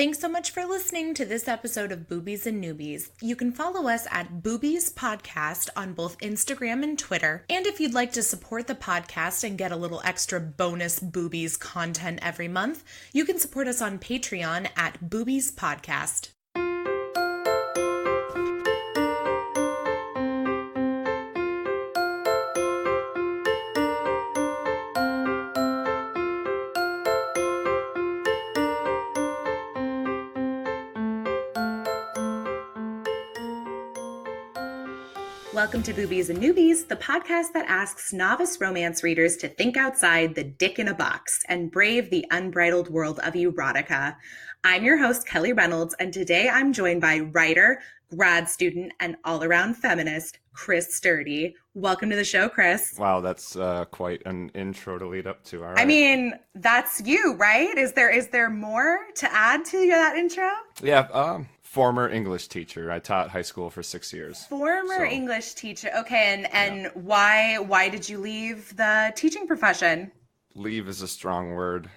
Thanks so much for listening to this episode of Boobies and Newbies. You can follow us at Boobies Podcast on both Instagram and Twitter. And if you'd like to support the podcast and get a little extra bonus Boobies content every month, you can support us on Patreon at Boobies Podcast. Welcome to Boobies and Newbies, the podcast that asks novice romance readers to think outside the dick in a box and brave the unbridled world of erotica. I'm your host, Kelly Reynolds, and today I'm joined by writer, grad student, and all-around feminist, Chris Sturdy. Welcome to the show, Chris. Wow, that's quite an intro to lead up to. All right. I mean, that's you, right? Is there more to add to that intro? Yeah, former English teacher. I taught high school for 6 years. English teacher. Okay, and yeah. Why did you leave the teaching profession? Leave is a strong word.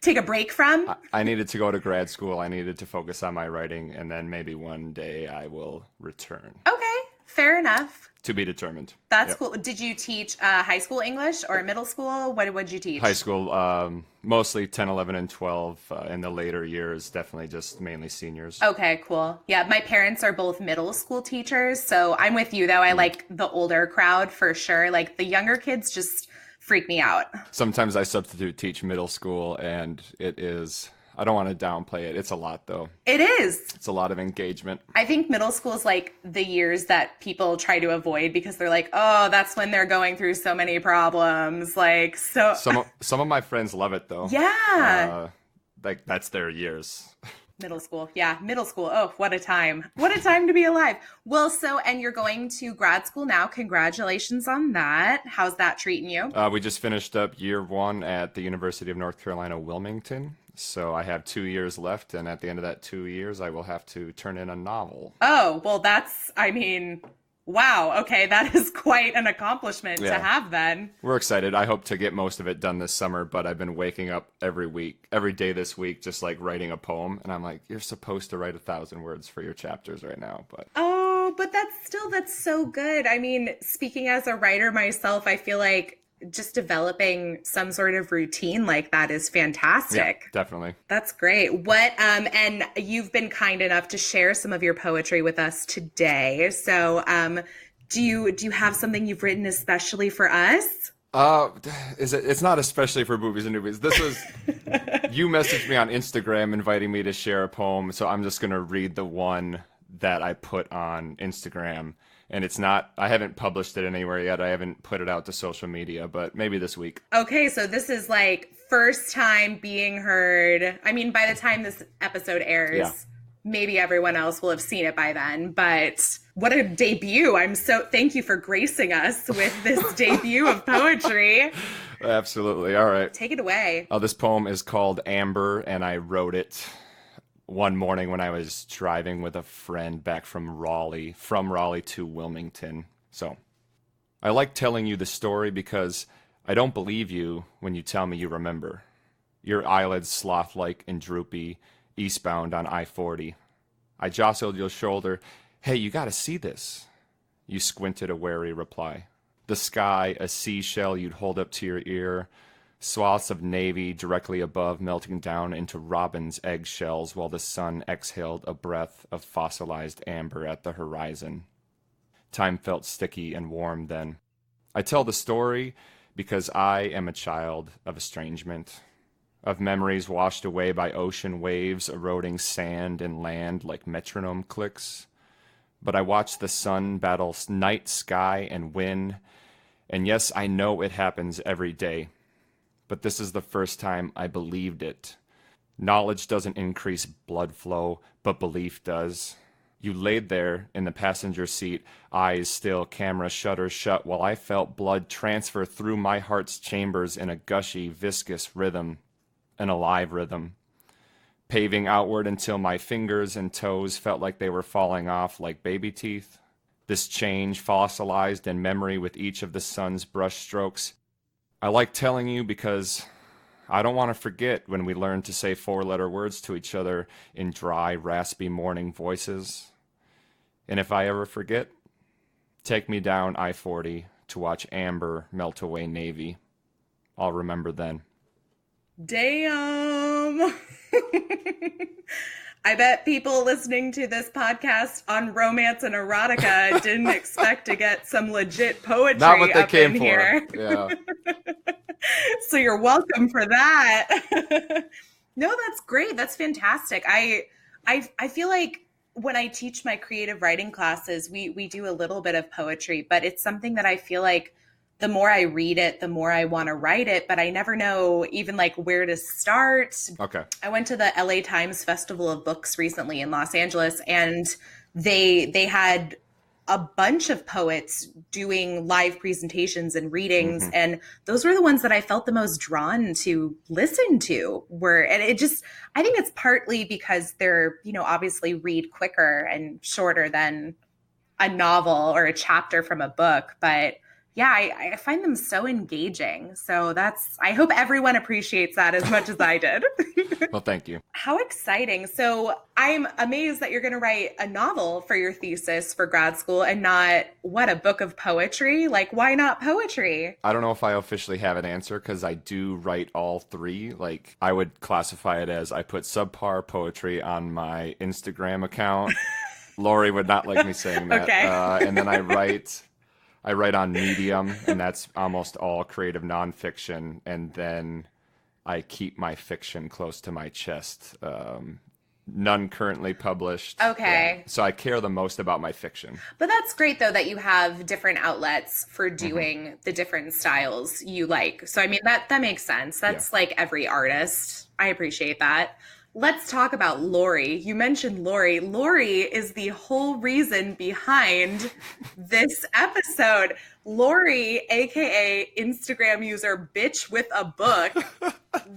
Take a break from? I needed to go to grad school. I needed to focus on my writing, and then maybe one day I will return. Okay, fair enough. To be determined. That's cool. Did you teach high school English or middle school? What did you teach? High school, mostly 10, 11, and 12. In the later years, definitely just mainly seniors. Okay, cool. Yeah, my parents are both middle school teachers, so I'm with you, though. I like the older crowd for sure. Like, the younger kids just freak me out. Sometimes I substitute teach middle school, and it is... I don't want to downplay it. It's a lot, though. It is. It's a lot of engagement. I think middle school is like the years that people try to avoid because they're like, oh, that's when they're going through so many problems. Like, so. Some of my friends love it, though. Yeah. Like, that's their years. Middle school. Yeah, middle school. Oh, what a time. What a time to be alive. Well, and you're going to grad school now. Congratulations on that. How's that treating you? We just finished up year one at the University of North Carolina, Wilmington. So I have 2 years left, and at the end of that 2 years, I will have to turn in a novel. Oh, well, wow. Okay, that is quite an accomplishment to have then. We're excited. I hope to get most of it done this summer, but I've been waking up every day this week, just like writing a poem. And I'm like, you're supposed to write 1,000 words for your chapters right now. But but that's so good. I mean, speaking as a writer myself, I feel like just developing some sort of routine like that is fantastic. Yeah, definitely. That's great. What and you've been kind enough to share some of your poetry with us today. So do you have something you've written especially for us? It's not especially for Boobies and Newbies. This was you messaged me on Instagram inviting me to share a poem, so I'm just going to read the one that I put on Instagram. And it's not, I haven't published it anywhere yet. I haven't put it out to social media, but maybe this week. Okay, so this is like first time being heard. I mean, by the time this episode airs, maybe everyone else will have seen it by then. But what a debut. Thank you for gracing us with this debut of poetry. Absolutely. All right. Take it away. This poem is called Amber, and I wrote it one morning when I was driving with a friend back from Raleigh to Wilmington. So, I like telling you the story because I don't believe you when you tell me you remember. Your eyelids sloth-like and droopy, eastbound on I-40. I jostled your shoulder. Hey, you gotta see this. You squinted a wary reply. The sky, a seashell you'd hold up to your ear. Swaths of navy directly above melting down into robin's eggshells while the sun exhaled a breath of fossilized amber at the horizon. Time felt sticky and warm then. I tell the story because I am a child of estrangement, of memories washed away by ocean waves eroding sand and land like metronome clicks. But I watch the sun battle night, sky, and wind, and yes, I know it happens every day. But this is the first time I believed it. Knowledge doesn't increase blood flow, but belief does. You laid there in the passenger seat, eyes still, camera shutters shut, while I felt blood transfer through my heart's chambers in a gushy, viscous rhythm, an alive rhythm, paving outward until my fingers and toes felt like they were falling off like baby teeth. This change fossilized in memory with each of the sun's brush strokes. I like telling you because I don't want to forget when we learned to say four-letter words to each other in dry, raspy morning voices. And if I ever forget, take me down I-40 to watch Amber melt away Navy. I'll remember then. Damn. I bet people listening to this podcast on romance and erotica didn't expect to get some legit poetry Not what they up came in for. here. Yeah. So you're welcome for that. No, that's great. That's fantastic. I feel like when I teach my creative writing classes, we do a little bit of poetry, but it's something that I feel like the more I read it, the more I want to write it, but I never know even like where to start. Okay. I went to the LA Times Festival of Books recently in Los Angeles, and they had a bunch of poets doing live presentations and readings, and those were the ones that I felt the most drawn to listen to. And it just, I think it's partly because they're, obviously read quicker and shorter than a novel or a chapter from a book, but yeah, I find them so engaging. So I hope everyone appreciates that as much as I did. Well, thank you. How exciting. So I'm amazed that you're going to write a novel for your thesis for grad school and not, a book of poetry? Like, why not poetry? I don't know if I officially have an answer because I do write all three. Like, I would classify it as I put subpar poetry on my Instagram account. Lori would not like me saying that. Okay. And then I write on Medium, and that's almost all creative nonfiction. And then I keep my fiction close to my chest. None currently published. Okay. Yeah. So I care the most about my fiction. But that's great, though, that you have different outlets for doing the different styles you like. So, I mean, that makes sense. That's like every artist. I appreciate that. Let's talk about Lori. You mentioned Lori. Lori is the whole reason behind this episode. Lori, aka Instagram user Bitch with a Book,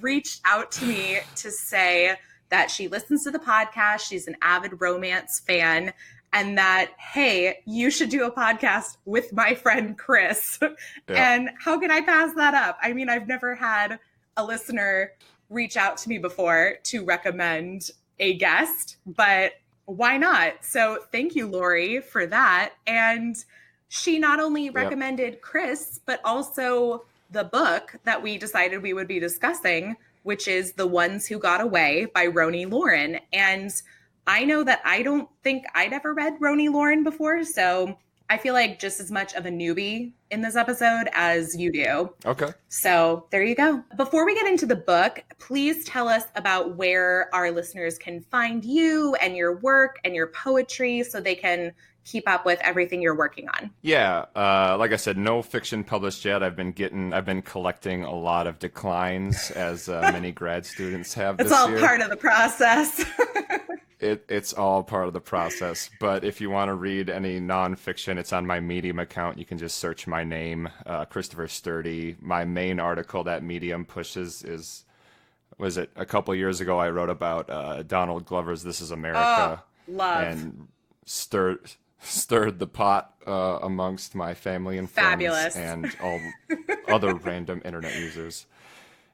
reached out to me to say that she listens to the podcast. She's an avid romance fan. And that, hey, you should do a podcast with my friend Chris. Yeah. And how can I pass that up? I mean, I've never had a listener reach out to me before to recommend a guest, but why not? So thank you, Lori, for that. And she not only recommended Chris, but also the book that we decided we would be discussing, which is The Ones Who Got Away by Roni Loren. And I know that I don't think I'd ever read Roni Loren before, so I feel like just as much of a newbie in this episode as you do. Okay. So there you go. Before we get into the book, please tell us about where our listeners can find you and your work and your poetry so they can keep up with everything you're working on. Yeah. Like I said, no fiction published yet. I've been collecting a lot of declines as many grad students have this year. It's all part of the process. It's all part of the process. But if you want to read any nonfiction, it's on my Medium account. You can just search my name, Christopher Sturdy. My main article that Medium pushes was it a couple years ago I wrote about Donald Glover's This Is America. Oh, love. And stirred the pot amongst my family and friends. Fabulous. And all other random internet users.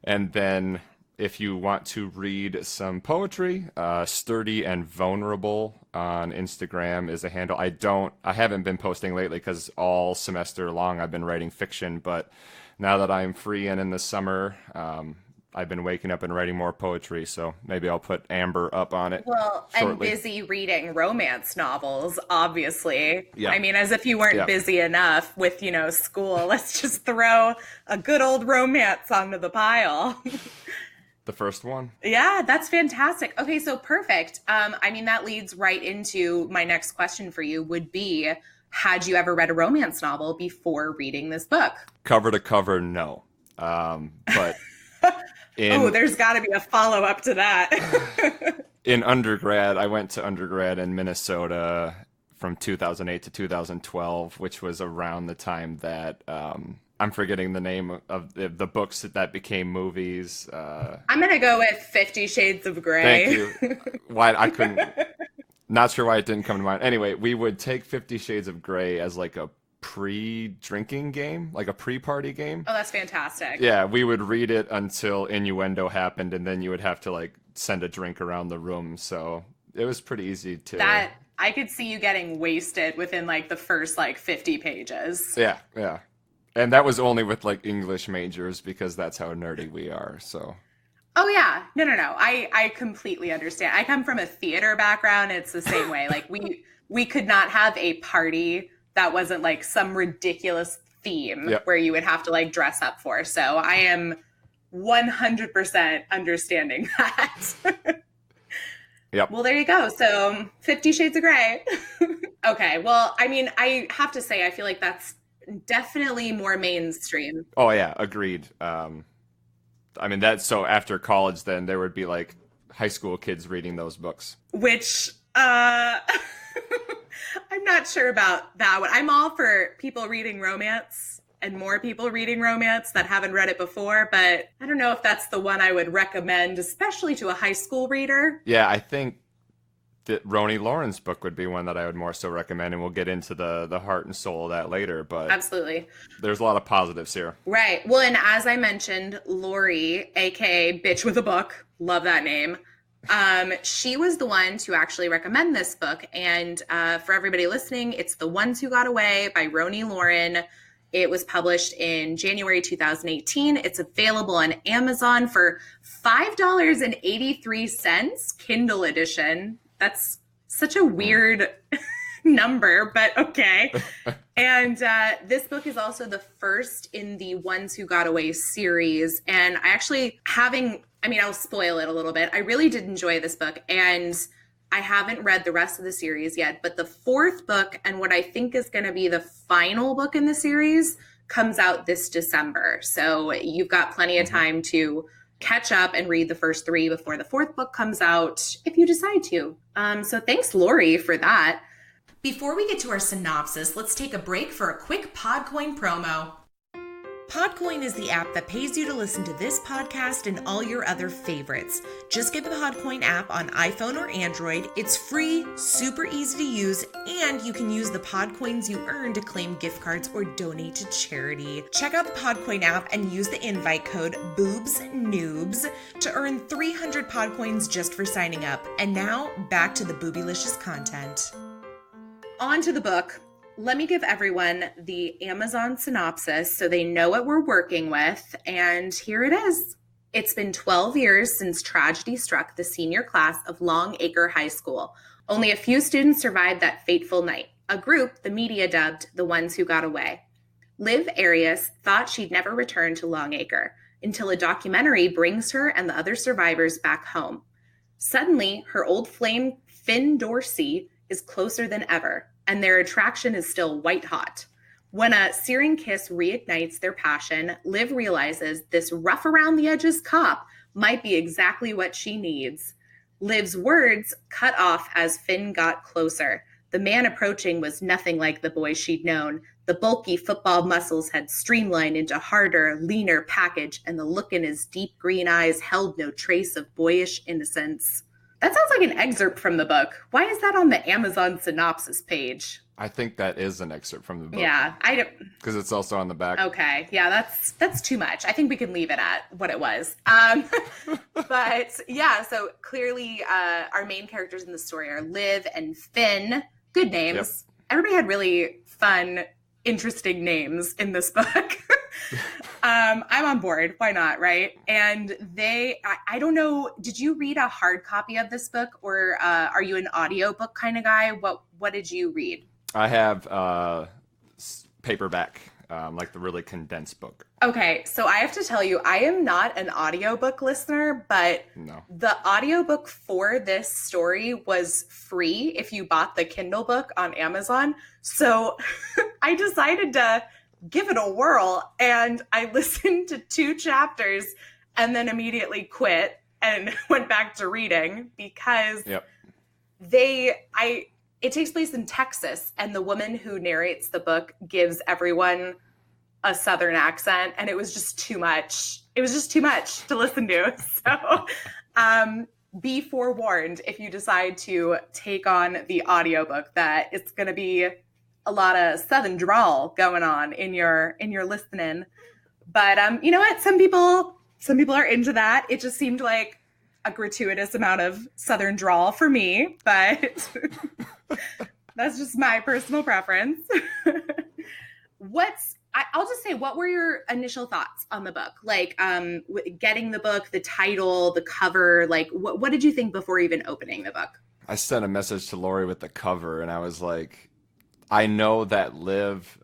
And then if you want to read some poetry, Sturdy and Vulnerable on Instagram is a handle. I haven't been posting lately because all semester long I've been writing fiction, but now that I'm free and in the summer, I've been waking up and writing more poetry, so maybe I'll put Amber up on it. Well, shortly. And busy reading romance novels, obviously. Yeah. I mean, as if you weren't busy enough with, school. Let's just throw a good old romance onto the pile. The first one? Yeah, that's fantastic. Okay, so perfect. I mean, that leads right into my next question for you would be, had you ever read a romance novel before reading this book? Cover to cover, no. But there's got to be a follow-up to that. In undergrad, I went to undergrad in Minnesota from 2008 to 2012, which was around the time that I'm forgetting the name of the books that became movies. I'm going to go with 50 Shades of Grey. Thank you. Why I couldn't, not sure why it didn't come to mind. Anyway, we would take 50 Shades of Grey as like a pre-drinking game, like a pre-party game. Oh, that's fantastic. Yeah, we would read it until innuendo happened, and then you would have to like send a drink around the room. So it was pretty easy to. That I could see you getting wasted within like the first like 50 pages. Yeah, yeah. And that was only with like English majors because that's how nerdy we are. So. Oh yeah. No. I completely understand. I come from a theater background. It's the same way. Like we could not have a party that wasn't like some ridiculous theme where you would have to like dress up for. So I am 100% understanding that. Yep. Well, there you go. So 50 Shades of Grey. Okay. Well, I mean, I have to say, I feel like that's definitely more mainstream. Oh yeah, agreed. I mean, that's so after college, then there would be like high school kids reading those books. Which, I'm not sure about that one. I'm all for people reading romance and more people reading romance that haven't read it before, but I don't know if that's the one I would recommend, especially to a high school reader. Yeah, I think that Roni Loren's book would be one that I would more so recommend, and we'll get into the heart and soul of that later, but absolutely. There's a lot of positives here. Right. Well, and as I mentioned, Lori, aka Bitch with a Book, love that name. She was the one to actually recommend this book. And for everybody listening, it's The Ones Who Got Away by Roni Loren. It was published in January 2018. It's available on Amazon for $5.83, Kindle edition. That's such a weird number, but okay. And this book is also the first in the Ones Who Got Away series. And I actually I'll spoil it a little bit. I really did enjoy this book, and I haven't read the rest of the series yet, but the fourth book, and what I think is going to be the final book in the series, comes out this December. So you've got plenty of time to catch up and read the first three before the fourth book comes out, if you decide to. So thanks, Lori, for that. Before we get to our synopsis, let's take a break for a quick Podcoin promo. Podcoin is the app that pays you to listen to this podcast and all your other favorites. Just get the Podcoin app on iPhone or Android. It's free, super easy to use, and you can use the Podcoins you earn to claim gift cards or donate to charity. Check out the Podcoin app and use the invite code BoobsNoobs to earn 300 Podcoins just for signing up. And now, back to the boobylicious content. On to the book. Let me give everyone the Amazon synopsis so they know what we're working with. And here it is. It's been 12 years since tragedy struck the senior class of Long Acre High School. Only a few students survived that fateful night, a group the media dubbed the Ones Who Got Away. Liv Arias thought she'd never return to Long Acre until a documentary brings her and the other survivors back home. Suddenly, her old flame, Dorsey, is closer than ever, and their attraction is still white hot. When a searing kiss reignites their passion, Liv realizes this rough around the edges cop might be exactly what she needs. Liv's words cut off as Finn got closer. The man approaching was nothing like the boy she'd known. The bulky football muscles had streamlined into harder, leaner package, and the look in his deep green eyes held no trace of boyish innocence. That sounds like an excerpt from the book. Why is that on the Amazon synopsis page? I think that is an excerpt from the book. Yeah, I don't. Because it's also on the back. Okay, yeah, that's too much. I think we can leave it at what it was. But yeah, so clearly our main characters in the story are Liv and Finn. Good names. Yep. Everybody had really fun, interesting names in this book. I'm on board. Why not, right? And I don't know, did you read a hard copy of this book, or are you an audiobook kind of guy? What did you read? I have paperback, like the really condensed book. Okay, so I have to tell you, I am not an audiobook listener, but the audiobook for this story was free if you bought the Kindle book on Amazon. So I decided to give it a whirl, and I listened to 2 chapters and then immediately quit and went back to reading because it takes place in Texas, and the woman who narrates the book gives everyone a Southern accent, and it was just too much. It was just too much to listen to. So be forewarned if you decide to take on the audiobook that it's going to be a lot of Southern drawl going on in your listening. But you know what? Some people are into that. It just seemed like a gratuitous amount of Southern drawl for me, but that's just my personal preference. I'll just say, what were your initial thoughts on the book? Like, getting the book, the title, the cover, like, what did you think before even opening the book? I sent a message to Lori with the cover, and I was like, I know that Liv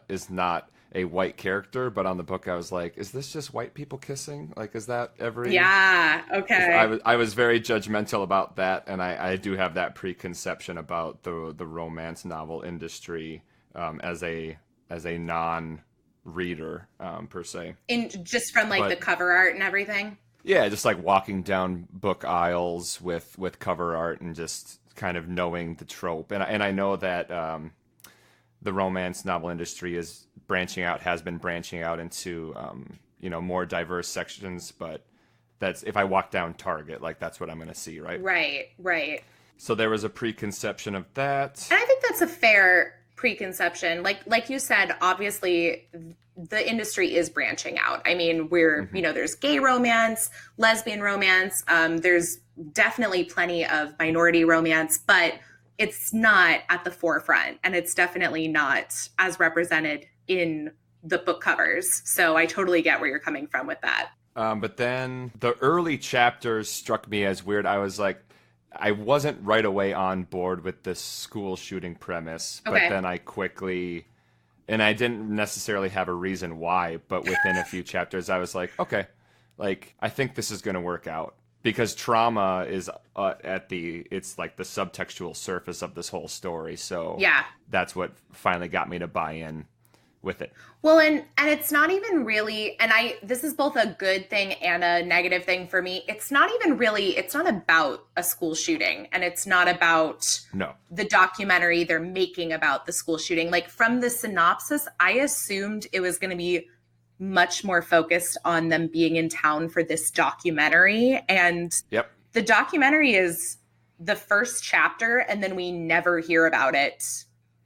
is not a white character, but on the book I was like, is this just white people kissing? Like, is that every... Yeah, okay. I was very judgmental about that, and I do have that preconception about the romance novel industry as a non-reader per se. Just from like the cover art and everything? Yeah, just like walking down book aisles with cover art and just kind of knowing the trope. And I know that the romance novel industry has been branching out into more diverse sections, but that's if I walk down Target, like that's what I'm going to see, right? Right. So there was a preconception of that. And I think that's a fair preconception. Like you said, obviously the industry is branching out. I mean, there's gay romance, lesbian romance, there's definitely plenty of minority romance, but it's not at the forefront, and it's definitely not as represented in the book covers. So I totally get where you're coming from with that. But then the early chapters struck me as weird. I was like, I wasn't right away on board with this school shooting premise, but then I quickly, and I didn't necessarily have a reason why, but within a few chapters, I was like, okay, like, I think this is going to work out. Because trauma is it's like the subtextual surface of this whole story. So yeah, that's what finally got me to buy in with it. Well, and it's not even really, and this is both a good thing and a negative thing for me. It's not about a school shooting, and it's not about the documentary they're making about the school shooting. Like, from the synopsis, I assumed it was going to be much more focused on them being in town for this documentary. And the documentary is the first chapter, and then we never hear about it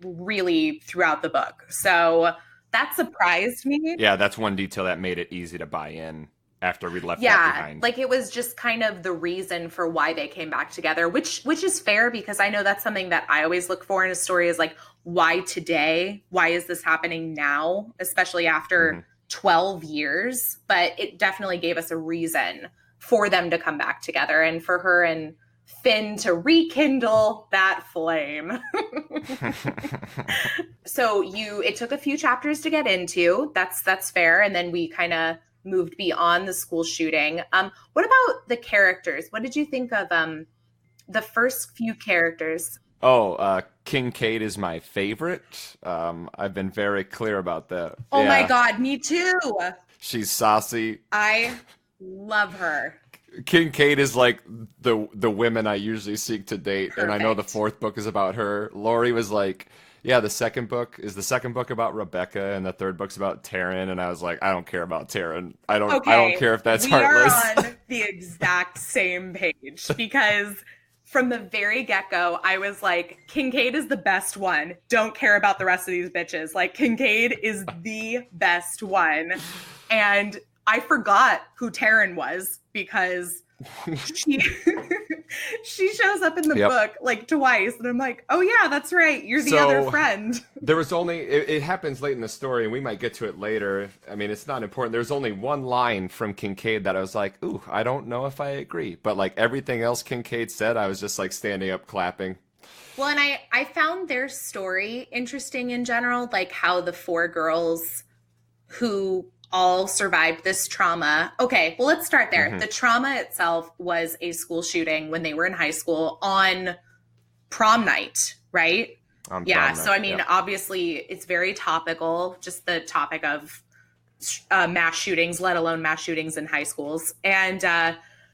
really throughout the book. So that surprised me. Yeah, that's one detail that made it easy to buy in after we left that behind. Like, it was just kind of the reason for why they came back together, which is fair, because I know that's something that I always look for in a story, is like, why today? Why is this happening now? Especially after 12 years. But it definitely gave us a reason for them to come back together, and for her and Finn to rekindle that flame. So it took a few chapters to get into. That's fair. And then we kind of moved beyond the school shooting. What about the characters? What did you think of the first few characters? Kincaid is my favorite. I've been very clear about that. Oh my God, me too. She's saucy. I love her. Kincaid is like the women I usually seek to date. Perfect. And I know the fourth book is about her. Lori was like, yeah, the second book about Rebecca, and the third book's about Taryn. And I was like, I don't care about Taryn. I don't care if that's heartless. We are on the exact same page, because from the very get-go, I was like, Kincaid is the best one. Don't care about the rest of these bitches. Like, Kincaid is the best one. And I forgot who Taryn was, because she shows up in the book like twice, and I'm like, oh yeah, that's right, you're the other friend. There was only it happens late in the story, and we might get to it later. I mean, it's not important. There's only one line from Kincaid that I was like, ooh, I don't know if I agree, but like everything else Kincaid said, I was just like standing up clapping. Well, and I found their story interesting in general, like how the four girls who all survived this trauma. Okay, well, let's start there. The trauma itself was a school shooting when they were in high school on prom night, right? So I mean, obviously, it's very topical, just the topic of mass shootings, let alone mass shootings in high schools. And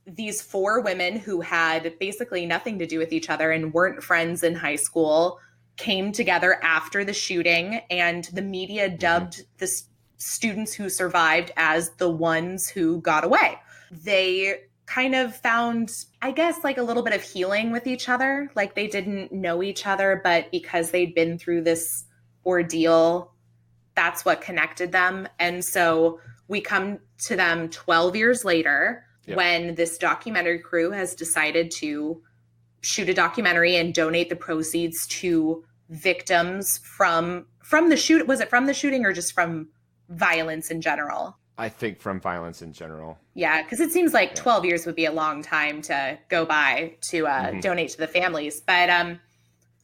these four women who had basically nothing to do with each other and weren't friends in high school came together after the shooting, and the media dubbed the students who survived as the ones who got away. They kind of found, I guess, like a little bit of healing with each other. Like, they didn't know each other, but because they'd been through this ordeal. That's what connected them. And so we come to them 12 years later when this documentary crew has decided to shoot a documentary and donate the proceeds to victims from the shoot. Was it from the shooting or just from violence in general? I think from violence in general. Yeah, because it seems like 12 years would be a long time to go by to donate to the families. But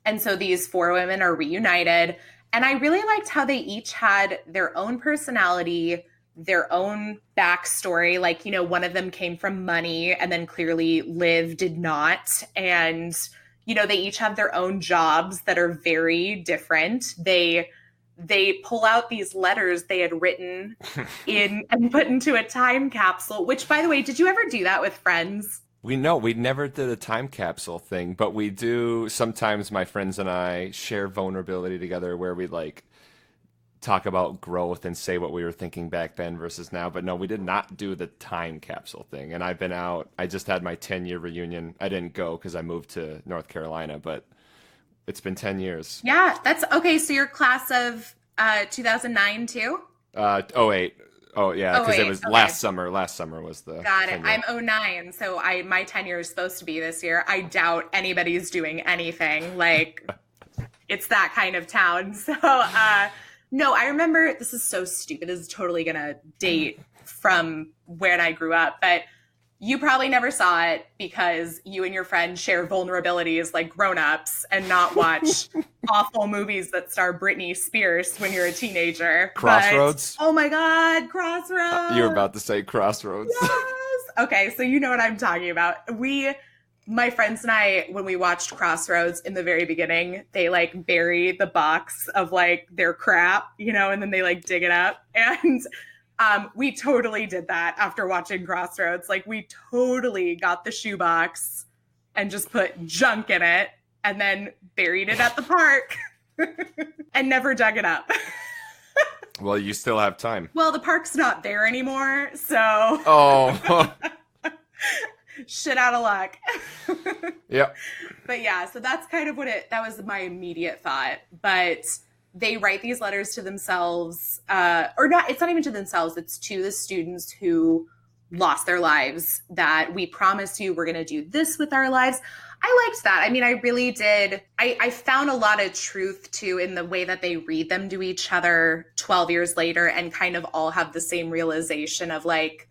and so these 4 women are reunited. And I really liked how they each had their own personality, their own backstory. Like, you know, one of them came from money and then clearly Liv did not. And, you know, they each have their own jobs that are very different. They pull out these letters they had written in and put into a time capsule, which, by the way, did you ever do that with friends? We never did a time capsule thing, but we do sometimes. My friends and I share vulnerability together where we like talk about growth and say what we were thinking back then versus now. But no, we did not do the time capsule thing. And I've been out. I just had my 10-year reunion. I didn't go because I moved to North Carolina, but it's been 10 years. Yeah, that's okay. So you're class of 2009 too? 08. Oh yeah, because it was last summer. Last summer was the. Got it. I'm 09, so my tenure is supposed to be this year. I doubt anybody's doing anything. Like, it's that kind of town. So, no, I remember. This is so stupid. This is totally gonna date from when I grew up, but you probably never saw it because you and your friend share vulnerabilities like grown-ups and not watch awful movies that star Britney Spears when you're a teenager. Crossroads? But, oh my God, Crossroads. You were about to say Crossroads. Yes. Okay, so you know what I'm talking about. My friends and I, when we watched Crossroads in the very beginning, they like bury the box of like their crap, you know, and then they like dig it up. And we totally did that after watching Crossroads. Like, we totally got the shoebox and just put junk in it and then buried it at the park and never dug it up. Well, you still have time. Well, the park's not there anymore, so... Oh. Shit out of luck. Yep. But yeah, so that's kind of that was my immediate thought. But... they write these letters to themselves, or not, it's not even to themselves, it's to the students who lost their lives, that we promise you we're going to do this with our lives. I liked that. I mean, I really did. I found a lot of truth too in the way that they read them to each other 12 years later and kind of all have the same realization of like,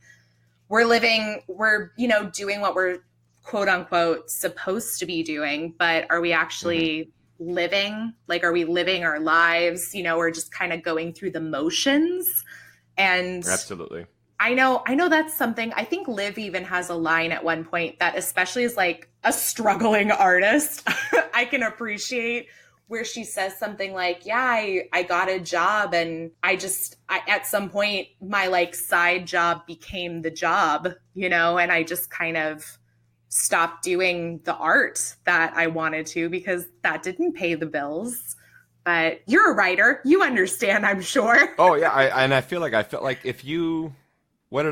we're, you know, doing what we're quote unquote supposed to be doing, but are we actually living? Like, are we living our lives? You know, we're just kind of going through the motions. And absolutely. I know that's something. I think Liv even has a line at one point that, especially as like a struggling artist, I can appreciate, where she says something like, yeah, I got a job and I at some point my like side job became the job, you know, and I just kind of stopped doing the art that I wanted to because that didn't pay the bills. But you're a writer. You understand, I'm sure. Oh, yeah. I felt like if you... What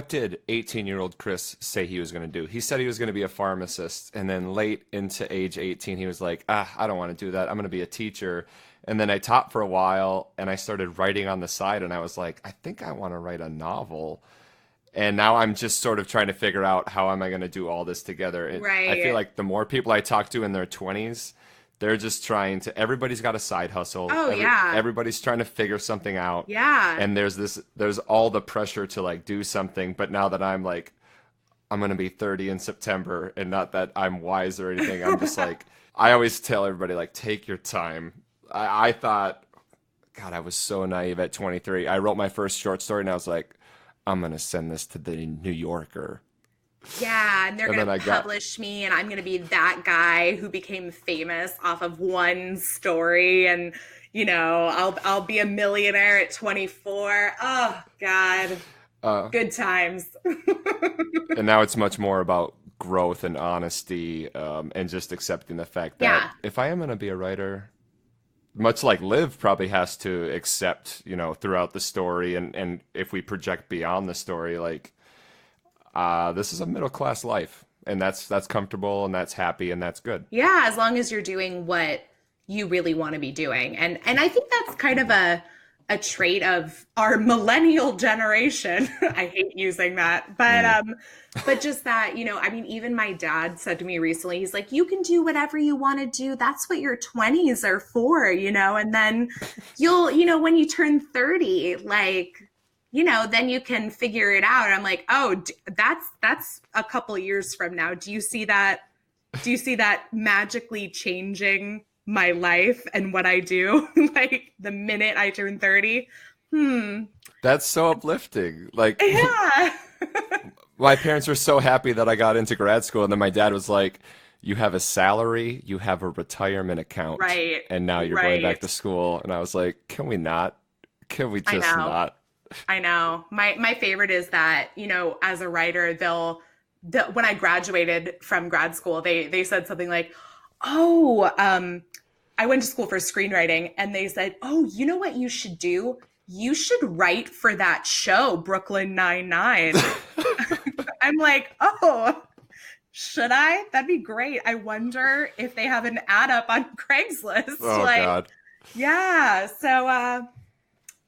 did 18-year-old Chris say he was going to do? He said he was going to be a pharmacist. And then late into age 18, he was like, I don't want to do that. I'm going to be a teacher. And then I taught for a while and I started writing on the side. And I was like, I think I want to write a novel. And now I'm just sort of trying to figure out how am I going to do all this together. Right. I feel like the more people I talk to in their 20s, they're just trying to, everybody's got a side hustle. Oh, yeah. Everybody's trying to figure something out. Yeah. And there's all the pressure to like do something. But now that I'm like, I'm going to be 30 in September, and not that I'm wise or anything. I'm just like, I always tell everybody, like, take your time. I thought, God, I was so naive at 23. I wrote my first short story and I was like, I'm going to send this to the New Yorker. Yeah, and they're going to publish me, and I'm going to be that guy who became famous off of one story, and, you know, I'll be a millionaire at 24. Oh, God. Good times. And now it's much more about growth and honesty, and just accepting the fact that if I am going to be a writer, much like Liv probably has to accept, you know, throughout the story, and if we project beyond the story, like, this is a middle-class life, and that's comfortable, and that's happy, and that's good. Yeah, as long as you're doing what you really want to be doing. And I think that's kind of a trait of our millennial generation. I hate using that, but just that, you know, I mean, even my dad said to me recently, he's like, you can do whatever you want to do. That's what your 20s are for, you know, and then you'll, you know, when you turn 30, like, you know, then you can figure it out. I'm like, oh, that's a couple years from now. Do you see that? Do you see that magically changing my life and what I do? Like the minute I turn 30? That's so uplifting. Like, Yeah. my parents were so happy that I got into grad school, and then my dad was like, you have a salary, you have a retirement account, Right. and now you're going back to school. And I was like, can we not? Can we just not? I know. My favorite is that, you know, as a writer, when I graduated from grad school, they said something like, oh, I went to school for screenwriting, and they said, oh, you know what you should do? You should write for that show, Brooklyn Nine-Nine. I'm like, oh, should I? That'd be great. I wonder if they have an ad up on Craigslist. Oh, like, God. Yeah. So,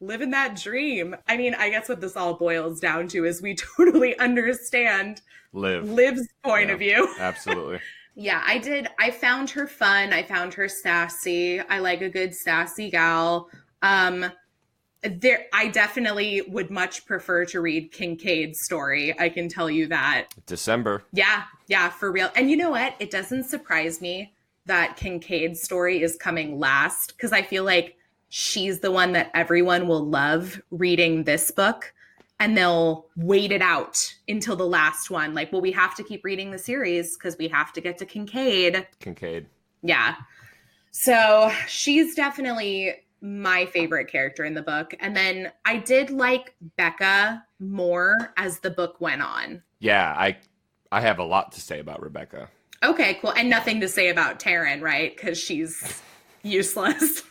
living that dream. I mean, I guess what this all boils down to is we totally understand Liv's point of view. Absolutely. Yeah, I did. I found her fun. I found her sassy. I like a good sassy gal. I definitely would much prefer to read Kincaid's story. I can tell you that. December. Yeah, for real. And you know what? It doesn't surprise me that Kincaid's story is coming last, because I feel like she's the one that everyone will love reading this book, and they'll wait it out until the last one. Like, well, we have to keep reading the series because we have to get to Kincaid. Yeah. So she's definitely my favorite character in the book. And then I did like Becca more as the book went on. Yeah, I have a lot to say about Rebecca. Okay, cool. And nothing to say about Taryn, right? Because she's useless.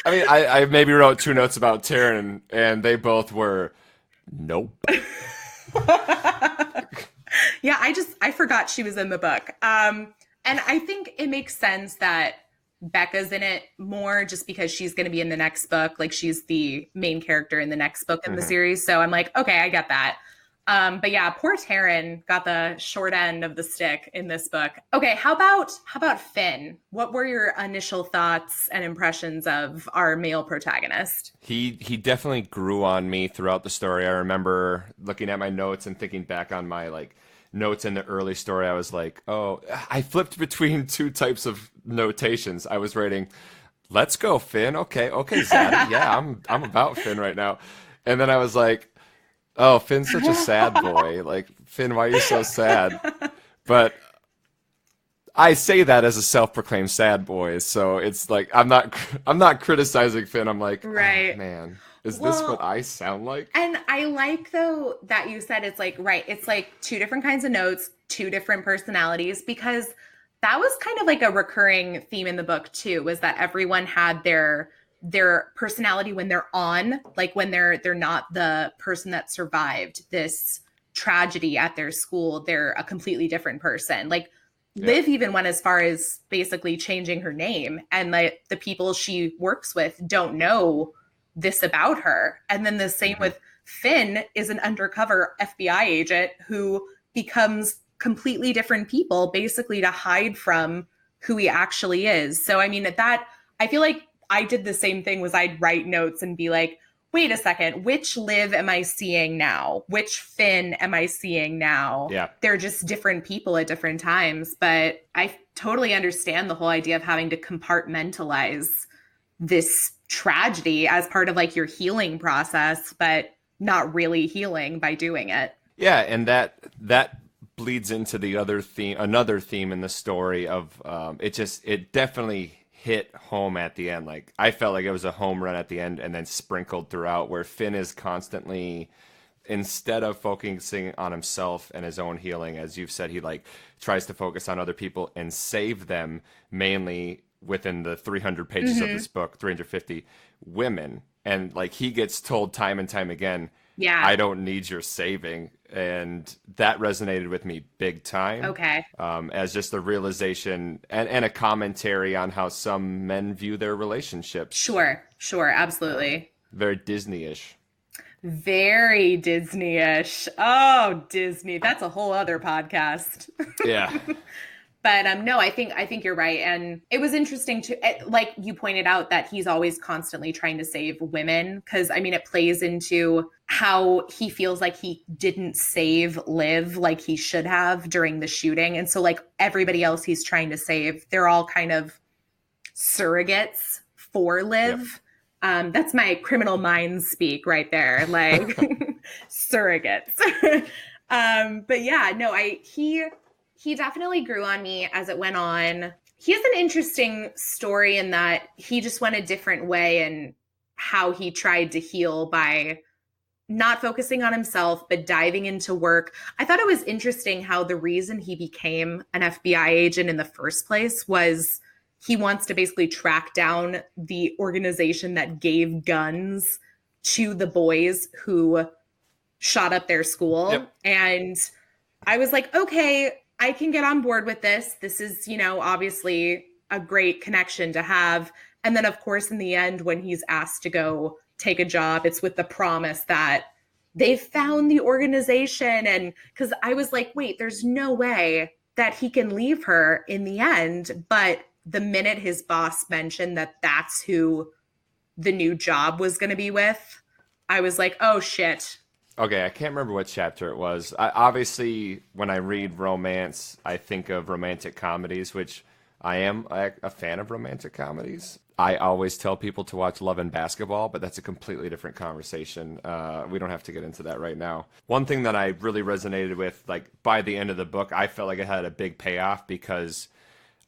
I mean, I maybe wrote 2 notes about Taryn, and they both were, nope. Yeah, I forgot she was in the book. And I think it makes sense that Becca's in it more just because she's going to be in the next book. Like, she's the main character in the next book in the series. So I'm like, okay, I get that. But yeah, poor Taryn got the short end of the stick in this book. Okay, how about Finn? What were your initial thoughts and impressions of our male protagonist? He definitely grew on me throughout the story. I remember looking at my notes and thinking back on my notes in the early story. I was like, oh, I flipped between 2 types of notations. I was writing, let's go, Finn. Okay, Zaddy. Yeah, I'm about Finn right now. And then I was like, oh, Finn's such a sad boy. Like, Finn, why are you so sad? But I say that as a self-proclaimed sad boy, so it's like I'm not criticizing Finn. I'm like, right, oh, man, is this what I sound like? And I like, though, that you said it's like, right, it's like 2 different kinds of notes, 2 different personalities, because that was kind of like a recurring theme in the book too, was that everyone had their personality when they're on, like when they're not the person that survived this tragedy at their school, they're a completely different person. Like, Liv even went as far as basically changing her name, and like the people she works with don't know this about her. And then the same with Finn is an undercover FBI agent who becomes completely different people basically to hide from who he actually is. So I mean, I feel like I did the same thing, was I'd write notes and be like, wait a second, which Liv am I seeing now? Which Finn am I seeing now? Yeah. They're just different people at different times. But I totally understand the whole idea of having to compartmentalize this tragedy as part of like your healing process, but not really healing by doing it. Yeah, and that bleeds into another theme in the story of it definitely hit home at the end. Like, I felt like it was a home run at the end and then sprinkled throughout, where Finn is constantly, instead of focusing on himself and his own healing, as you've said, he like tries to focus on other people and save them, mainly within the 300 pages of this book, 350 women. And like, he gets told time and time again, I don't need your saving. and that resonated with me big time. Okay. As just a realization and a commentary on how some men view their relationships. Sure, absolutely. Very Disney-ish. Very Disney-ish. Oh, Disney. That's a whole other podcast. Yeah. But no, I think you're right. And it was interesting to, like you pointed out, that he's always constantly trying to save women. Because, I mean, it plays into how he feels like he didn't save Liv like he should have during the shooting. And so, like, everybody else he's trying to save, they're all kind of surrogates for Liv. Yep. That's my Criminal Minds speak right there. Like, surrogates. But yeah, no, he definitely grew on me as it went on. He has an interesting story in that he just went a different way in how he tried to heal by not focusing on himself, but diving into work. I thought it was interesting how the reason he became an FBI agent in the first place was he wants to basically track down the organization that gave guns to the boys who shot up their school. Yep. And I was like, okay, I can get on board with this. This is, obviously a great connection to have. And then, of course, in the end, when he's asked to go take a job, it's with the promise that they found the organization. And because I was like, wait, there's no way that he can leave her in the end. But the minute his boss mentioned that that's who the new job was going to be with, I was like, oh, shit. Okay, I can't remember what chapter it was. Obviously, when I read romance, I think of romantic comedies, which I am a fan of romantic comedies. I always tell people to watch Love and Basketball, but that's a completely different conversation. We don't have to get into that right now. One thing that I really resonated with, like by the end of the book, I felt like it had a big payoff because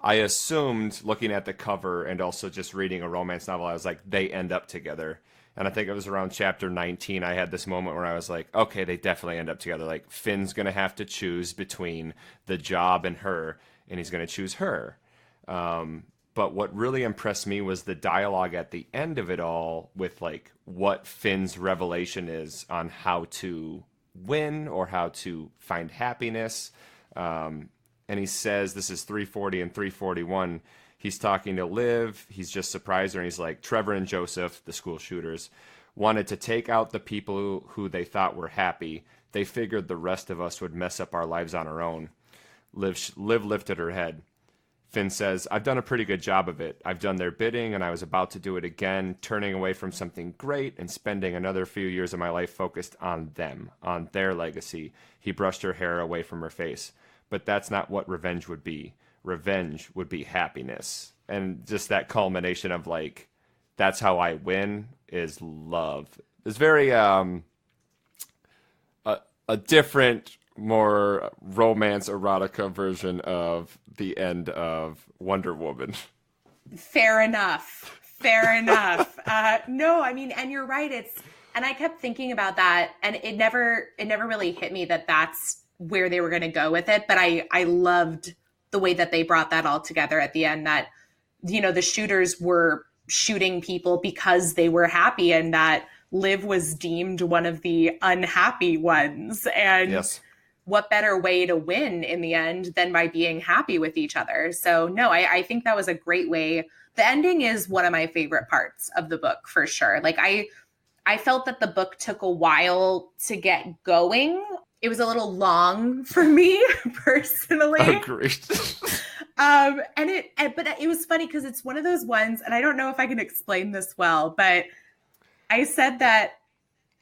I assumed, looking at the cover and also just reading a romance novel, I was like, they end up together. And I think it was around chapter 19, I had this moment where I was like, okay, they definitely end up together. Like, Finn's going to have to choose between the job and her, and he's going to choose her. But what really impressed me was the dialogue at the end of it all with, like, what Finn's revelation is on how to win or how to find happiness. And he says, this is 340 and 341, he's talking to Liv. He's just surprised her. And he's like, Trevor and Joseph, the school shooters, wanted to take out the people who they thought were happy. They figured the rest of us would mess up our lives on our own. Liv lifted her head. Finn says, I've done a pretty good job of it. I've done their bidding, and I was about to do it again, turning away from something great and spending another few years of my life focused on them, on their legacy. He brushed her hair away from her face. But that's not what revenge would be. Revenge would be happiness. And just that culmination of like, that's how I win is love. It's very a different, more romance erotica version of the end of Wonder Woman. Fair enough. No, I mean, and you're right. And I kept thinking about that, and it never really hit me that that's where they were going to go with it. But I loved the way that they brought that all together at the end, that, the shooters were shooting people because they were happy, and that Liv was deemed one of the unhappy ones. And yes, what better way to win in the end than by being happy with each other? So no, I think that was a great way. The ending is one of my favorite parts of the book for sure. Like I felt that the book took a while to get going. It was a little long for me personally. Agreed. But it was funny because it's one of those ones, and I don't know if I can explain this well, but I said that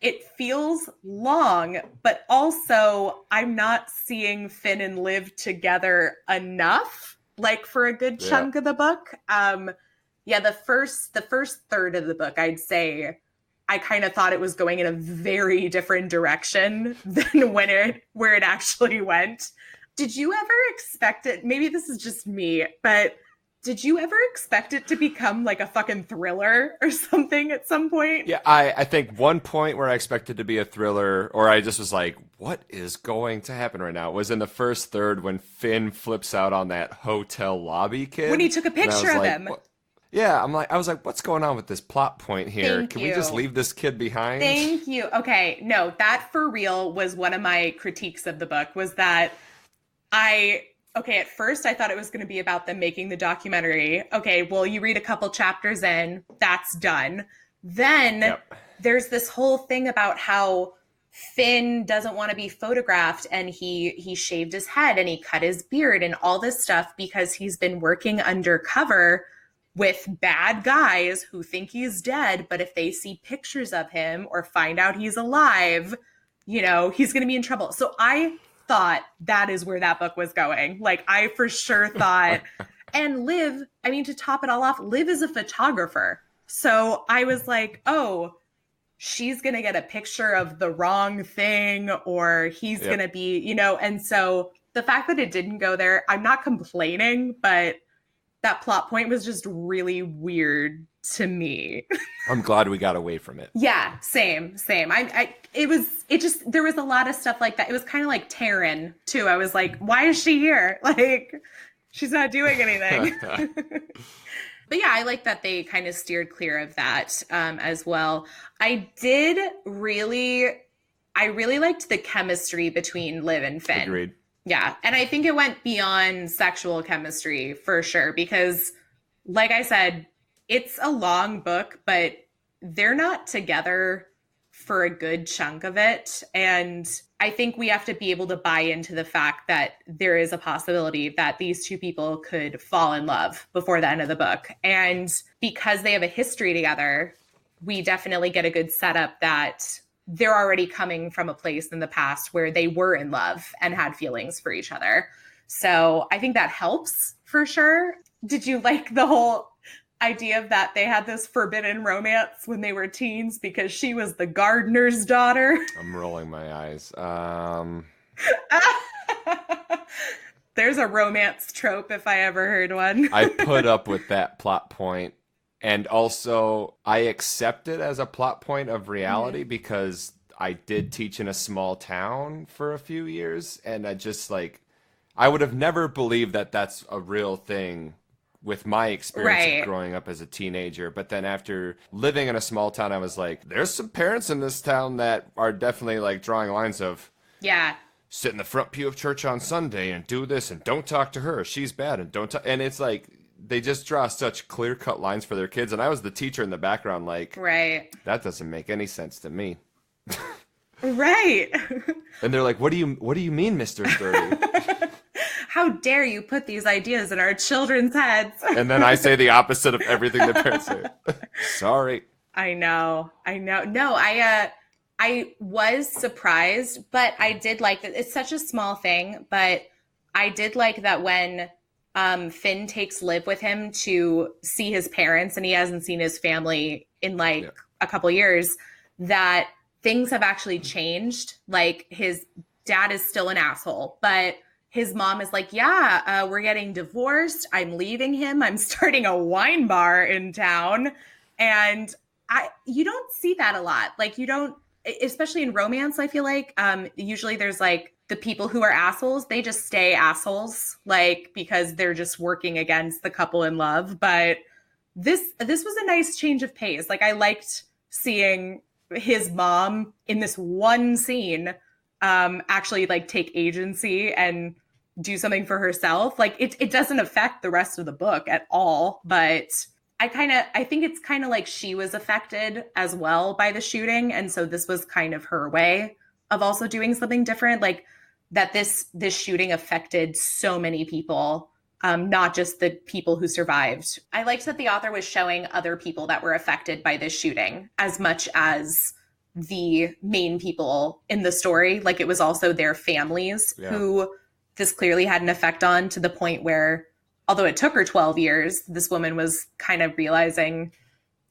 it feels long, but also I'm not seeing Finn and Liv together enough, like for a good chunk of the book. The first third of the book, I'd say I kind of thought it was going in a very different direction than where it actually went. Did you ever expect it? Maybe this is just me, but did you ever expect it to become like a fucking thriller or something at some point? Yeah, I think one point where I expected to be a thriller, or I just was like, what is going to happen right now, was in the first third when Finn flips out on that hotel lobby kid. When he took a picture of him. Yeah, I was like, what's going on with this plot point here? Thank Can we just you. leave this kid behind? Thank you. Okay, no, that for real was one of my critiques of the book was that I okay, at first I thought it was going to be about them making the documentary. Okay, well, you read a couple chapters in, that's done. Then Yep. there's this whole thing about how Finn doesn't want to be photographed and he shaved his head and he cut his beard and all this stuff because he's been working undercover with bad guys who think he's dead, but if they see pictures of him or find out he's alive, he's going to be in trouble. So I thought that is where that book was going. Like, I for sure thought, and Liv, I mean, to top it all off, Liv is a photographer. So I was like, oh, she's going to get a picture of the wrong thing or he's going to be, and so the fact that it didn't go there, I'm not complaining, but that plot point was just really weird to me. I'm glad we got away from it. Yeah, same. There was a lot of stuff like that. It was kind of like Taryn too. I was like, why is she here? Like, she's not doing anything. But yeah, I like that they kind of steered clear of that as well. I really liked the chemistry between Liv and Finn. Agreed. Yeah. And I think it went beyond sexual chemistry for sure, because like I said, it's a long book, but they're not together for a good chunk of it. And I think we have to be able to buy into the fact that there is a possibility that these two people could fall in love before the end of the book. And because they have a history together, we definitely get a good setup that they're already coming from a place in the past where they were in love and had feelings for each other. So I think that helps for sure. Did you like the whole idea of that they had this forbidden romance when they were teens because she was the gardener's daughter? I'm rolling my eyes. There's a romance trope if I ever heard one. I put up with that plot point. And also, I accept it as a plot point of reality because I did teach in a small town for a few years. And I would have never believed that that's a real thing with my experience of growing up as a teenager. But then after living in a small town, I was like, there's some parents in this town that are definitely like drawing lines of, sit in the front pew of church on Sunday and do this and don't talk to her. She's bad and don't talk. And it's like, they just draw such clear-cut lines for their kids. And I was the teacher in the background like, that doesn't make any sense to me. Right. And they're like, what do you mean, Mr. Sturdy? How dare you put these ideas in our children's heads? And then I say the opposite of everything the parents say. Sorry. I know. No, I was surprised, but I did like that. It's such a small thing, but I did like that when Finn takes Liv with him to see his parents and he hasn't seen his family in a couple years, that things have actually changed. Like, his dad is still an asshole, but his mom is like, we're getting divorced. I'm leaving him. I'm starting a wine bar in town. And you don't see that a lot. Like, you don't, especially in romance, I feel like usually there's like the people who are assholes, they just stay assholes, like, because they're just working against the couple in love. But this was a nice change of pace. Like, I liked seeing his mom in this one scene actually like take agency and do something for herself. Like, it doesn't affect the rest of the book at all, but I think it's kind of like she was affected as well by the shooting. And so this was kind of her way of also doing something different. Like, that this shooting affected so many people, not just the people who survived. I liked that the author was showing other people that were affected by this shooting as much as the main people in the story. Like, it was also their families who this clearly had an effect on, to the point where, although it took her 12 years, this woman was kind of realizing,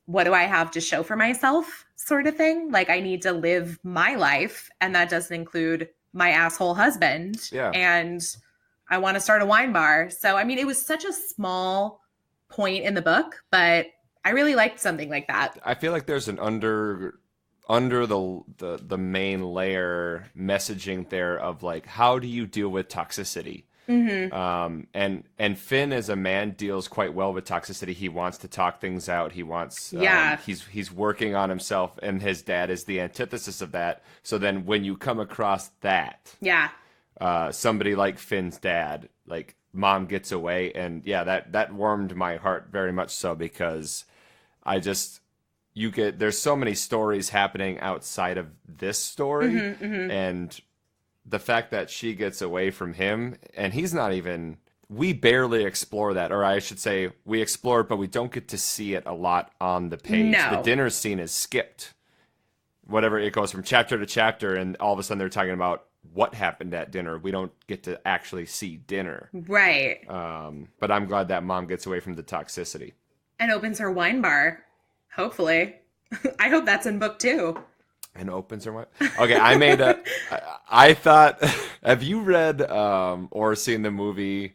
what do I have to show for myself, sort of thing? Like, I need to live my life, and that doesn't include my asshole husband. And I want to start a wine bar. So, I mean, it was such a small point in the book, but I really liked something like that. I feel like there's an under the main layer messaging there of like, how do you deal with toxicity? And Finn as a man deals quite well with toxicity. He wants to talk things out. He wants, he's working on himself, and his dad is the antithesis of that. So then when you come across that, somebody like Finn's dad, like mom gets away, and that warmed my heart very much so, because there's so many stories happening outside of this story, and the fact that she gets away from him, and he's not even, we barely explore that, or I should say we explore it, but we don't get to see it a lot on the page. No. The dinner scene is skipped. Whatever, it goes from chapter to chapter, and all of a sudden they're talking about what happened at dinner. We don't get to actually see dinner. Right. But I'm glad that mom gets away from the toxicity. And opens her wine bar. Hopefully. I hope that's in book 2. And opens her what? Okay, I thought, have you read or seen the movie?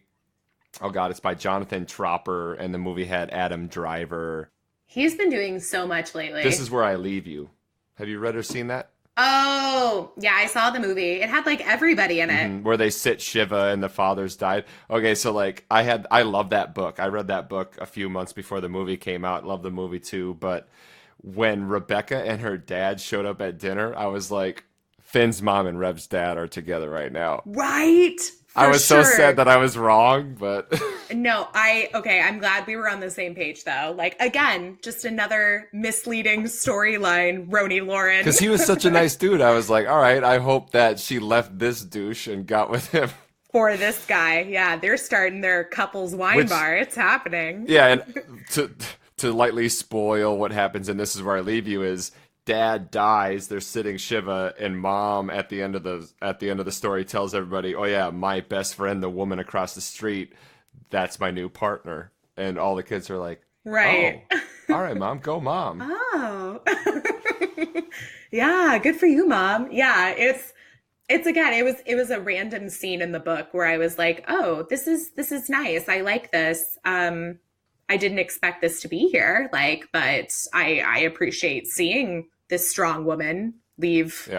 Oh God, it's by Jonathan Tropper, and the movie had Adam Driver. He's been doing so much lately. This Is Where I Leave You. Have you read or seen that? Oh, yeah, I saw the movie. It had like everybody in it. Where they sit Shiva and the father's died. Okay, so like I love that book. I read that book a few months before the movie came out. Love the movie too, but when Rebecca and her dad showed up at dinner, I was like, Finn's mom and Rev's dad are together right now. Right. I was so sad that I was wrong, but no, I'm glad we were on the same page though. Like, again, just another misleading storyline, Roni Loren. Because he was such a nice dude. I was like, all right, I hope that she left this douche and got with him. For this guy. Yeah, they're starting their couple's wine bar. It's happening. Yeah, and to lightly spoil what happens, and This Is Where I Leave You, is dad dies, they're sitting Shiva, and mom at the end of the story tells everybody, oh yeah, my best friend, the woman across the street, that's my new partner. And all the kids are like, right. Oh, all right, mom, go mom. Oh. Yeah, good for you, mom. Yeah, it's again, it was a random scene in the book where I was like, oh, this is nice. I like this. I didn't expect this to be here, but I appreciate seeing this strong woman leave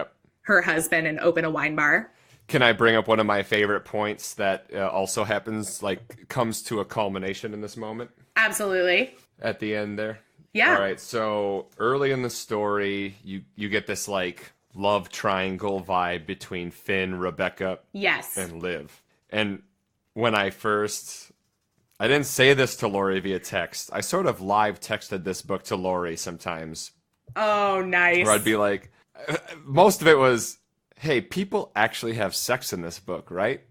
her husband and open a wine bar. Can I bring up one of my favorite points that also happens, comes to a culmination in this moment? Absolutely. At the end there? Yeah. All right, so early in the story, you get this, love triangle vibe between Finn, Rebecca, and Liv. And when I didn't say this to Lori via text. I sort of live texted this book to Lori sometimes. Oh, nice. Where I'd be like, most of it was, hey, people actually have sex in this book, right?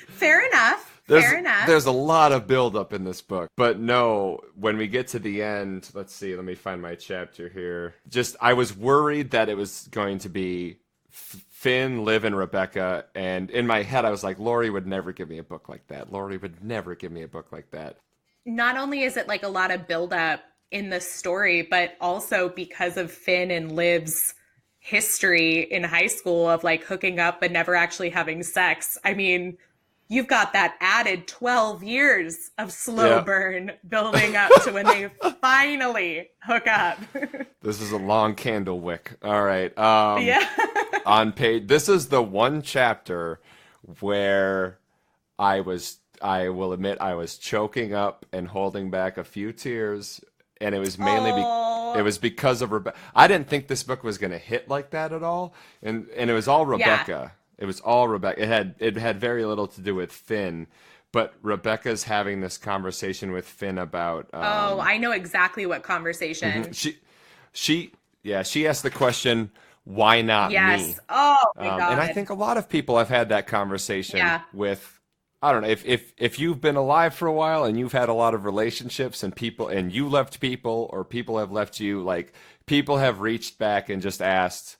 Fair enough. There's a lot of buildup in this book. But no, when we get to the end, let's see, let me find my chapter here. I was worried that it was going to be Finn, Liv, and Rebecca, and in my head I was like, Lori would never give me a book like that. Lori would never give me a book like that. Not only is it a lot of buildup in the story, but also because of Finn and Liv's history in high school of hooking up but never actually having sex. I mean, you've got that added 12 years of slow burn building up to when they finally hook up. This is a long candle wick. All right. On page, this is the one chapter where I will admit I was choking up and holding back a few tears, and it was mainly it was because of Rebecca. I didn't think this book was going to hit like that at all, and it was all Rebecca. Yeah. It was all Rebecca. It had very little to do with Finn, but Rebecca's having this conversation with Finn about. I know exactly what conversation. She asked the question, "Why not me?" Oh my God. And I think a lot of people have had that conversation with. I don't know if you've been alive for a while and you've had a lot of relationships and you left people or people have left you. People have reached back and just asked.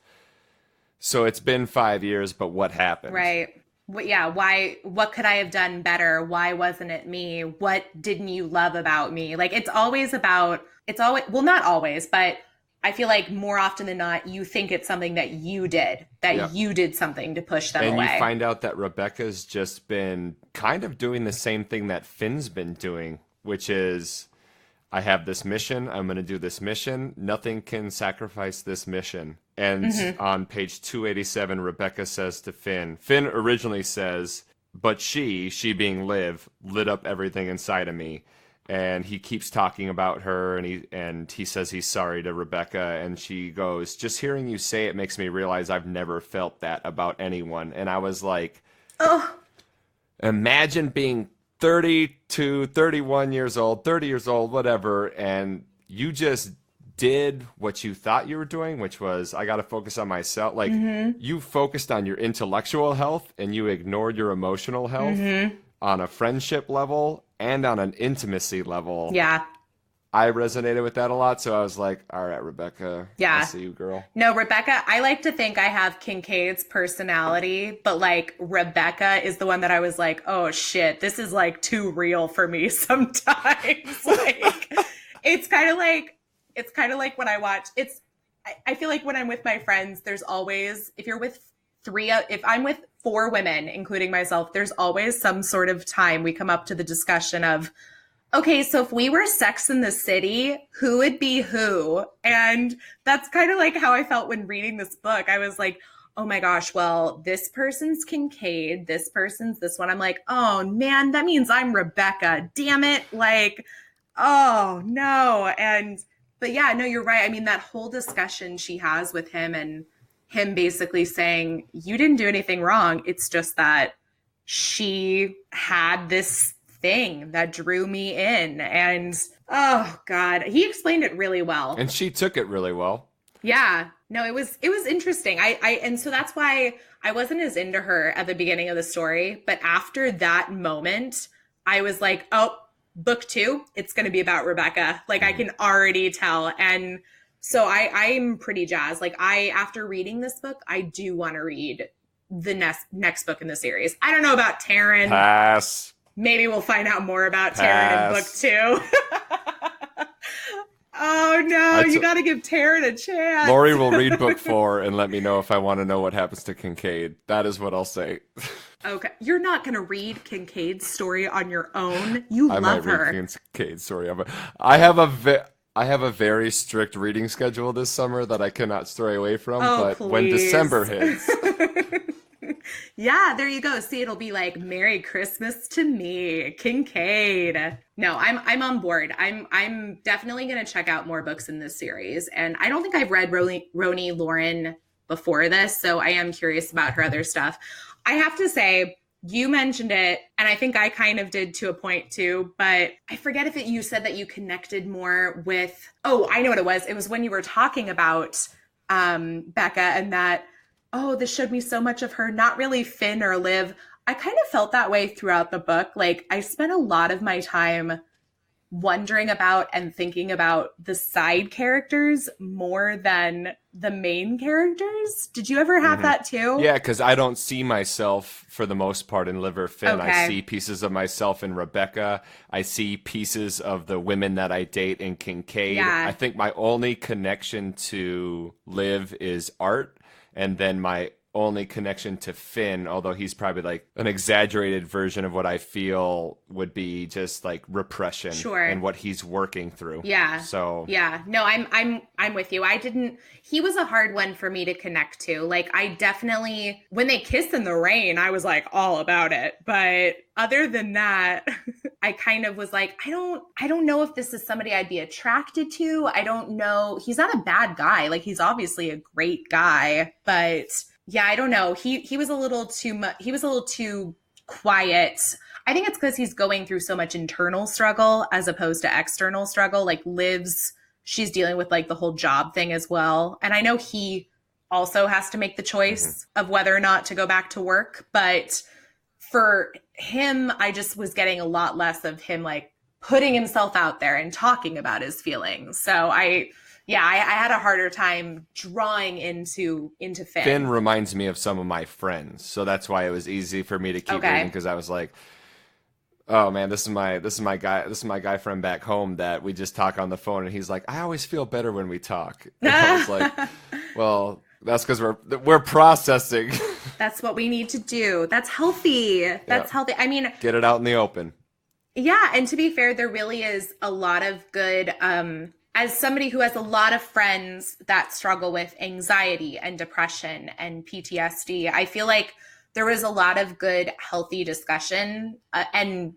So it's been 5 years, but what happened? Right. Yeah. Why? What could I have done better? Why wasn't it me? What didn't you love about me? It's always well, not always, but I feel like more often than not, you think it's something that you did, you did something to push them away. And you find out that Rebecca's just been kind of doing the same thing that Finn's been doing, which is, I have this mission. I'm going to do this mission. Nothing can sacrifice this mission. And on page 287, Rebecca says to Finn originally says, but she being Liv, lit up everything inside of me. And he keeps talking about her, and he says he's sorry to Rebecca, and she goes, just hearing you say it makes me realize I've never felt that about anyone. And I was like, oh, imagine being 32, 31 years old, 30 years old, whatever, and you just did what you thought you were doing, which was, I got to focus on myself. Like, you focused on your intellectual health, and you ignored your emotional health on a friendship level and on an intimacy level. Yeah. I resonated with that a lot, so I was like, all right, Rebecca, I see you, girl. No, Rebecca, I like to think I have Kincaid's personality, but like Rebecca is the one that I was like, oh shit, this is like too real for me sometimes. Like, it's kind of like when I watch, I feel like when I'm with my friends, there's always, if I'm with 4 women, including myself, there's always some sort of time we come up to the discussion of, okay, so if we were Sex in the City, who would be who? And that's kind of like how I felt when reading this book. I was like, oh my gosh, well, this person's Kincaid, this person's this one. I'm like, oh man, that means I'm Rebecca. Damn it. Like, oh no. But yeah, no, you're right. I mean, that whole discussion she has with him and him basically saying, you didn't do anything wrong. It's just that she had this thing that drew me in. And oh God, he explained it really well. And she took it really well. Yeah. No, it was interesting. And so that's why I wasn't as into her at the beginning of the story. But after that moment, I was like, oh, book 2, it's going to be about Rebecca. Like I can already tell. And so I'm pretty jazzed. Like after reading this book, I do want to read the next book in the series. I don't know about Taryn. Pass. Maybe we'll find out more about Taryn in book 2. Oh no, you got to give Taryn a chance. Lori will read book 4 and let me know if I want to know what happens to Kincaid. That is what I'll say. Okay. You're not going to read Kincaid's story on your own. You love her. I might read Kincaid's story. I have a very strict reading schedule this summer that I cannot stray away from. But please. When December hits... Yeah, there you go. See, it'll be like Merry Christmas to me, Kincaid. No, I'm on board. I'm definitely going to check out more books in this series. And I don't think I've read Roni Loren before this, so I am curious about her other stuff. I have to say, you mentioned it, and I think I kind of did to a point too, but I forget if you said that you connected more with, oh, I know what it was. It was when you were talking about Becca and that, oh, this showed me so much of her, not really Finn or Liv. I kind of felt that way throughout the book. Like I spent a lot of my time wondering about and thinking about the side characters more than the main characters. Did you ever have that too? Yeah, because I don't see myself for the most part in Liv or Finn. Okay. I see pieces of myself in Rebecca. I see pieces of the women that I date in Kincaid. Yeah. I think my only connection to Liv is art, and then my only connection to Finn, although he's probably like an exaggerated version of what I feel, would be just like repression and what he's working through. Yeah. So yeah, no, I'm with you. He was a hard one for me to connect to. Like I definitely, when they kissed in the rain, I was like all about it. But other than that, I kind of was like, I don't know if this is somebody I'd be attracted to. I don't know. He's not a bad guy. Like he's obviously a great guy, but yeah, I don't know. He was a little too much. He was a little too quiet. I think it's because he's going through so much internal struggle as opposed to external struggle. Like she's dealing with like the whole job thing as well. And I know he also has to make the choice of whether or not to go back to work. But for him, I just was getting a lot less of him like putting himself out there and talking about his feelings. So I had a harder time drawing into Finn. Finn reminds me of some of my friends, so that's why it was easy for me to keep reading, because I was like, oh man, this is my guy friend back home that we just talk on the phone, and he's like, I always feel better when we talk. And I was like, well, that's because we're processing. That's what we need to do. That's healthy. That's healthy. I mean, get it out in the open. Yeah, and to be fair, there really is a lot of good as somebody who has a lot of friends that struggle with anxiety and depression and PTSD, I feel like there was a lot of good, healthy discussion and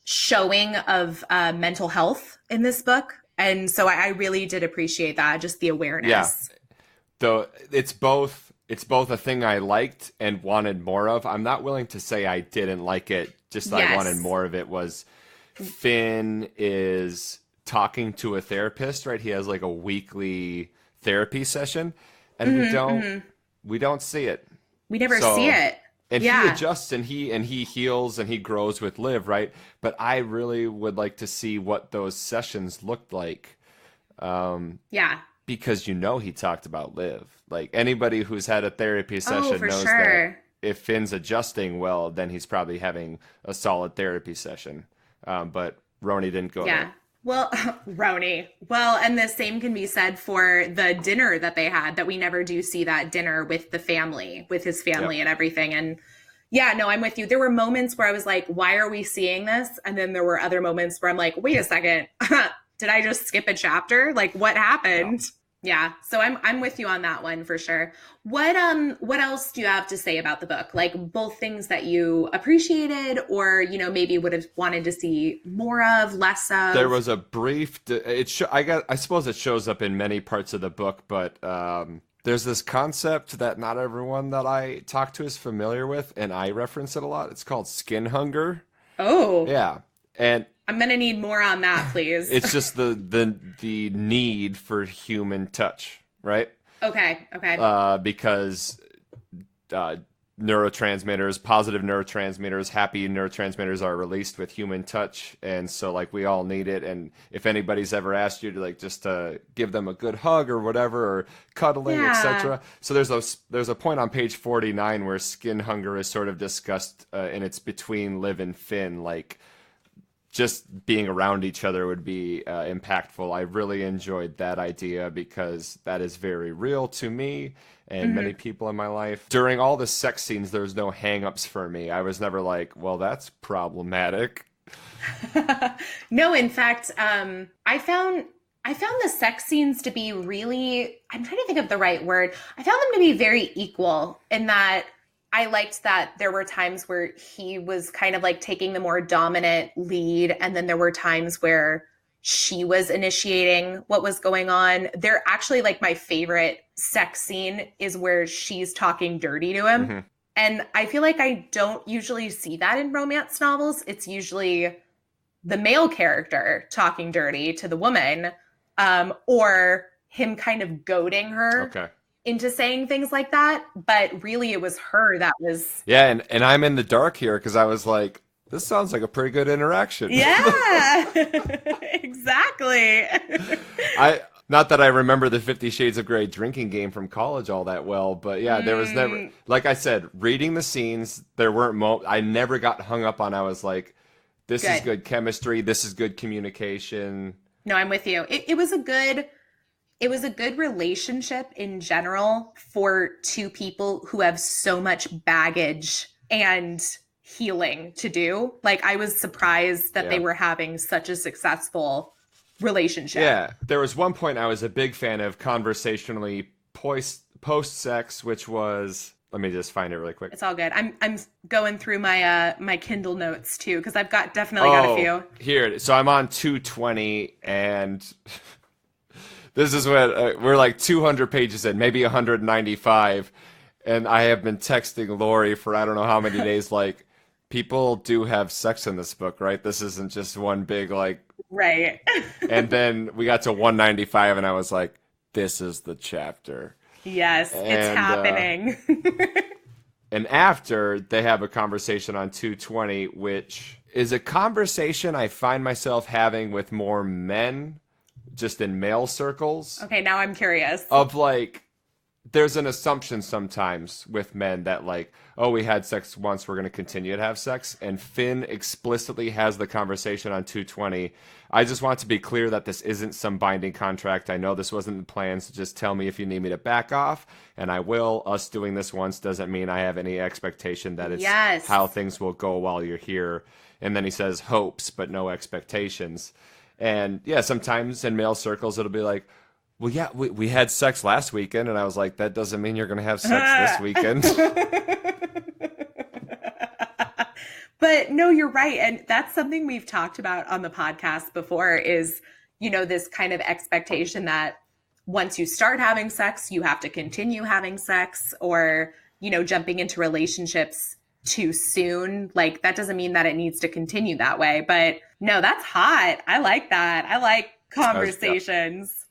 showing of mental health in this book. And so I really did appreciate that, just the Yeah. awareness. Though it's both a thing I liked and wanted more of. I'm not willing to say I didn't like it. Just I wanted Yes. more of it. Was Finn is talking to a therapist, right? He has like a weekly therapy session, and we don't see it. We never see So, it. and he Yeah. adjusts and he heals and he grows with Liv, right? But I really would like to see what those sessions looked like. Yeah. Because he talked about Liv. Like anybody who's had a therapy Oh, session for knows that sure. if Finn's adjusting well, then he's probably having a solid therapy session. But Roni didn't go Yeah. there. Well, Roni. Well, and the same can be said for the dinner that they had, that we never do see that dinner with the family, with his family Yep. and everything. And yeah, no, I'm with you. There were moments where I was like, why are we seeing this? And then there were other moments where I'm like, wait a second. Did I just skip a chapter? Like what No. happened? Yeah. So I'm with you on that one for sure. What else do you have to say about the book? Like both things that you appreciated or, maybe would have wanted to see more of, less There of. was a brief. I suppose it shows up in many parts of the book, but there's this concept that not everyone that I talk to is familiar with, and I reference it a lot. It's called skin hunger. Oh, Yeah, and I'm going to need more on that, please. it's just the need for human touch, right? Okay. Okay. Because neurotransmitters, positive neurotransmitters, happy neurotransmitters are released with human touch, and so like we all need it. And if anybody's ever asked you to like just to give them a good hug or whatever, or cuddling, Yeah. etc. So there's a point on page 49 where skin hunger is sort of discussed, and it's between Liv and Finn, like just being around each other would be impactful. I really enjoyed that idea because that is very real to me and many people in my life. During all the sex scenes, there was no hang-ups for me. I was never like, well, that's problematic. No, in fact, I found the sex scenes to be really, I'm trying to think of the right word. I found them to be very equal in that I liked that there were times where he was kind of like taking the more dominant lead, and then there were times where she was initiating what was going on. They're actually like my favorite sex scene is where she's talking dirty to him. hmm And I feel like I don't usually see that in romance novels. It's usually the male character talking dirty to the woman, or him kind of goading her Okay. into saying things like that. But really, it was her that was. Yeah, and I'm in the dark here because I was like, this sounds like a pretty good interaction. Yeah, exactly. I not that I remember the 50 Shades of Grey drinking game from college all that well, but yeah, there was never, like I said, reading the scenes, there weren't I never got hung up on. I was like, this is Good. good chemistry, this is good communication. No, I'm with you. It was a good relationship in general for two people who have so much baggage and healing to do. Like I was surprised that they Yeah. were having such a successful relationship. Yeah, there was one point I was a big fan of conversationally post sex, which was, let me just find it really quick. It's all good. I'm going through my Kindle notes too because I've definitely got a few. Here. So I'm on 220, and this is what we're like 200 pages in, maybe 195, and I have been texting Lori for I don't know how many days. Like, people do have sex in this book, right? This isn't just one big like. Right. And then we got to 195, and I was like, this is the chapter. Yes, it's And, happening. And after, they have a conversation on 220, which is a conversation I find myself having with more men, just in male circles, Okay, now I'm curious. of like, there's an assumption sometimes with men that like, oh, we had sex once, we're going to continue to have sex. And Finn explicitly has the conversation on 220. I just want to be clear that this isn't some binding contract. I know this wasn't the plan, so just tell me if you need me to back off, and I will. Us doing this once doesn't mean I have any expectation that it's Yes. how things will go while you're here. And then he says hopes, but no expectations. And yeah, sometimes in male circles, it'll be like, well, yeah, we had sex last weekend. And I was like, that doesn't mean you're going to have sex this weekend. But no, you're right. And that's something we've talked about on the podcast before is, this kind of expectation that once you start having sex, you have to continue having sex or, jumping into relationships too soon. Like that doesn't mean that it needs to continue that way. But no, that's hot. I like that. I like conversations.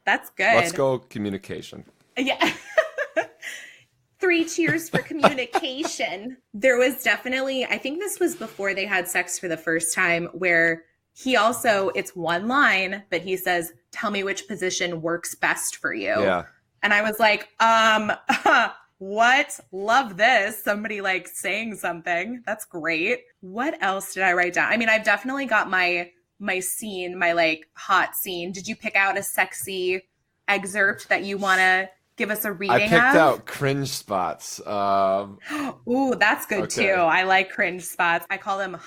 That's good. Let's go communication. Yeah. 3 cheers for communication. There was definitely, I think this was before they had sex for the first time, where he also, it's one line, but he says, tell me which position works best for you. Yeah. And I was like, what? Love this. Somebody like saying something. That's great. What else did I write down? I mean, I've definitely got my scene, my like hot scene. Did you pick out a sexy excerpt that you want to give us a reading of? I picked out cringe spots. Ooh, that's good too. I like cringe spots. I call them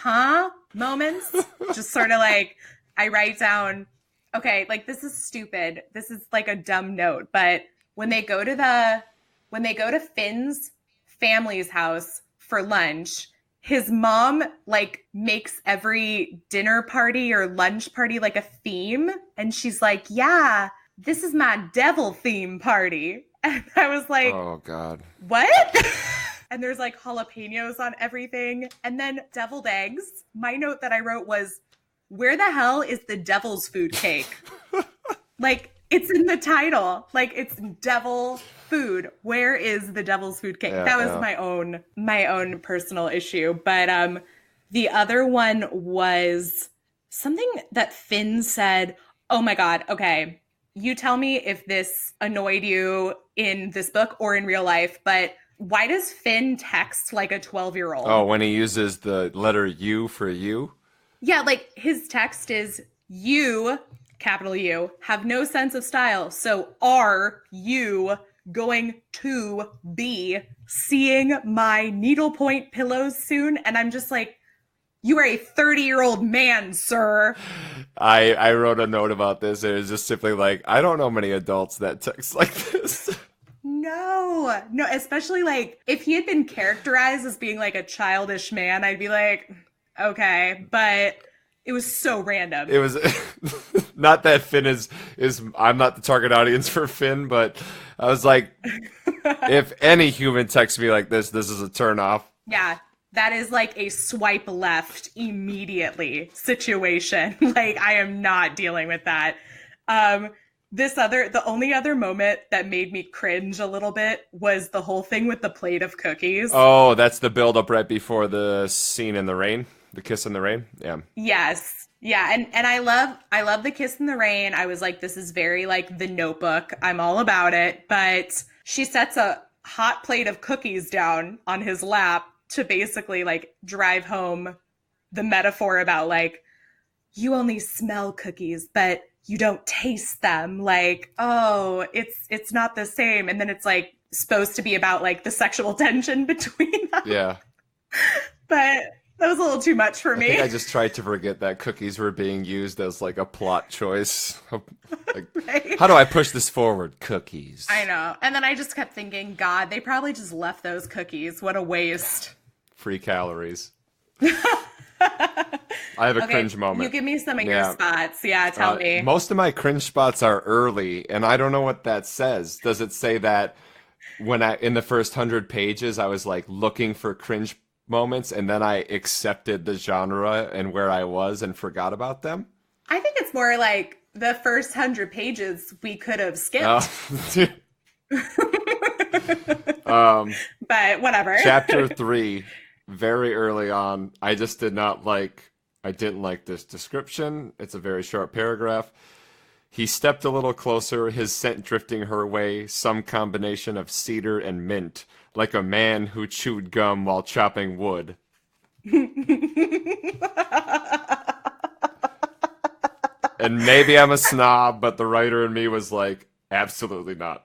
moments. Just sort of like I write down, okay, like this is stupid. This is like a dumb note, but when they go to Finn's family's house for lunch, his mom like makes every dinner party or lunch party like a theme, and she's like, yeah, this is my devil theme party. And I was like, oh God, what? And there's like jalapenos on everything. And then deviled eggs. My note that I wrote was, where the hell is the devil's food cake? Like it's in the title, like it's devil food. Where is the devil's food cake? That was my own personal issue. But the other one was something that Finn said, oh my God, okay. You tell me if this annoyed you in this book or in real life, but why does Finn text like a 12-year-old? Oh, when he uses the letter U for you? Yeah, like his text is, you, capital U, have no sense of style. So are you going to be seeing my needlepoint pillows soon? And I'm just like, you are a 30-year-old man, sir. I wrote a note about this. It was just simply like, I don't know many adults that text like this. No, especially like if he had been characterized as being like a childish man, I'd be like, okay, but it was so random. It was not that Finn is I'm not the target audience for Finn, but I was like, if any human texts me like this is a turn off. Yeah. That is like a swipe left immediately situation. Like I am not dealing with that. The only other moment that made me cringe a little bit was the whole thing with the plate of cookies. Oh, that's the build up right before the scene in the rain, the kiss in the rain. Yeah. Yes. Yeah. And I love the kiss in the rain. I was like, this is very like The Notebook. I'm all about it. But she sets a hot plate of cookies down on his lap to basically like drive home the metaphor about like, you only smell cookies, but you don't taste them. Like, oh, it's not the same. And then it's like supposed to be about like the sexual tension between them. Yeah. But that was a little too much for me. I think I just tried to forget that cookies were being used as like a plot choice. Like, right? How do I push this forward? Cookies. I know. And then I just kept thinking, God, they probably just left those cookies. What a waste. Free calories. I have a cringe moment. You give me some of your spots. Yeah, tell me. Most of my cringe spots are early, and I don't know what that says. Does it say that when in the first 100 pages, I was like looking for cringe moments, and then I accepted the genre and where I was and forgot about them? I think it's more like the first 100 pages we could have skipped. But whatever. Chapter 3, very early on, I didn't like this description. It's a very short paragraph. He stepped a little closer, his scent drifting her way, some combination of cedar and mint, like a man who chewed gum while chopping wood. And maybe I'm a snob, but the writer in me was like, absolutely not.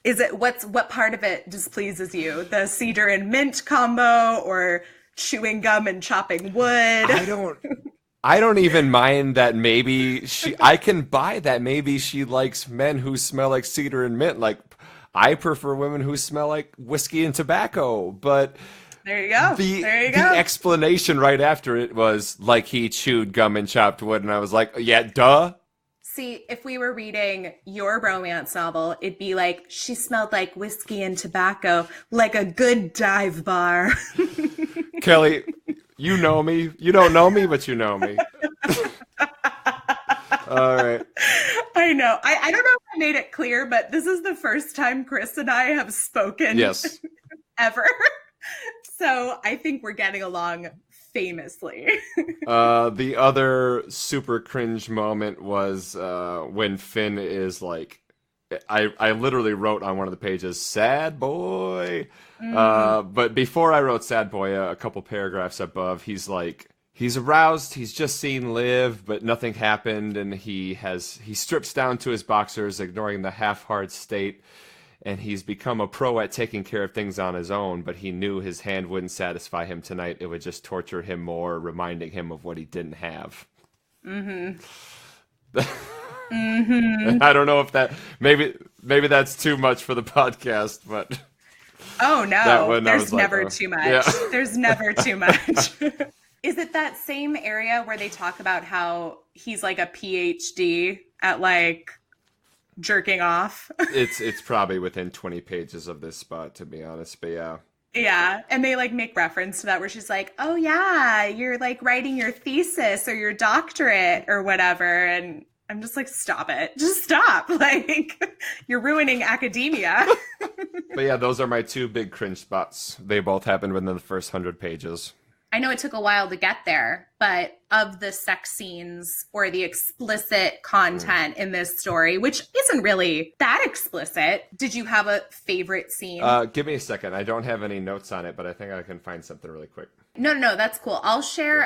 Is it what part of it displeases you? The cedar and mint combo or chewing gum and chopping wood? I don't even mind that I can buy that maybe she likes men who smell like cedar and mint. Like, I prefer women who smell like whiskey and tobacco, but There you go. There you the go. explanation right after it was like he chewed gum and chopped wood, and I was like, yeah, duh. See, if we were reading your romance novel, it'd be like, she smelled like whiskey and tobacco, like a good dive bar. Kelly, you know me. You don't know me, but you know me. All right. I know. I don't know if I made it clear, but this is the first time Chris and I have spoken Yes. ever. So I think we're getting along famously. The other super cringe moment was when Finn is like, I literally wrote on one of the pages, sad boy. But before I wrote sad boy, a couple paragraphs above, he's like, he's aroused, he's just seen Liv, but nothing happened, and he strips down to his boxers, ignoring the half-hard state, and he's become a pro at taking care of things on his own, but he knew his hand wouldn't satisfy him tonight. It would just torture him more, reminding him of what he didn't have. I don't know if maybe that's too much for the podcast, but Oh no, there's like, never too much. Yeah. There's never too much. Is it that same area where they talk about how he's like a PhD at like jerking off? It's probably within 20 pages of this spot, to be honest, but yeah. Yeah, and they like make reference to that where she's like, "Oh yeah, you're like writing your thesis or your doctorate or whatever," and I'm just like, "Stop it, just stop!" Like, you're ruining academia. But yeah, those are my two big cringe spots. They both happened within the first 100 pages. I know it took a while to get there, but of the sex scenes or the explicit content in this story, which isn't really that explicit, did you have a favorite scene? Give me a second. I don't have any notes on it, but I think I can find something really quick. No, that's cool. I'll share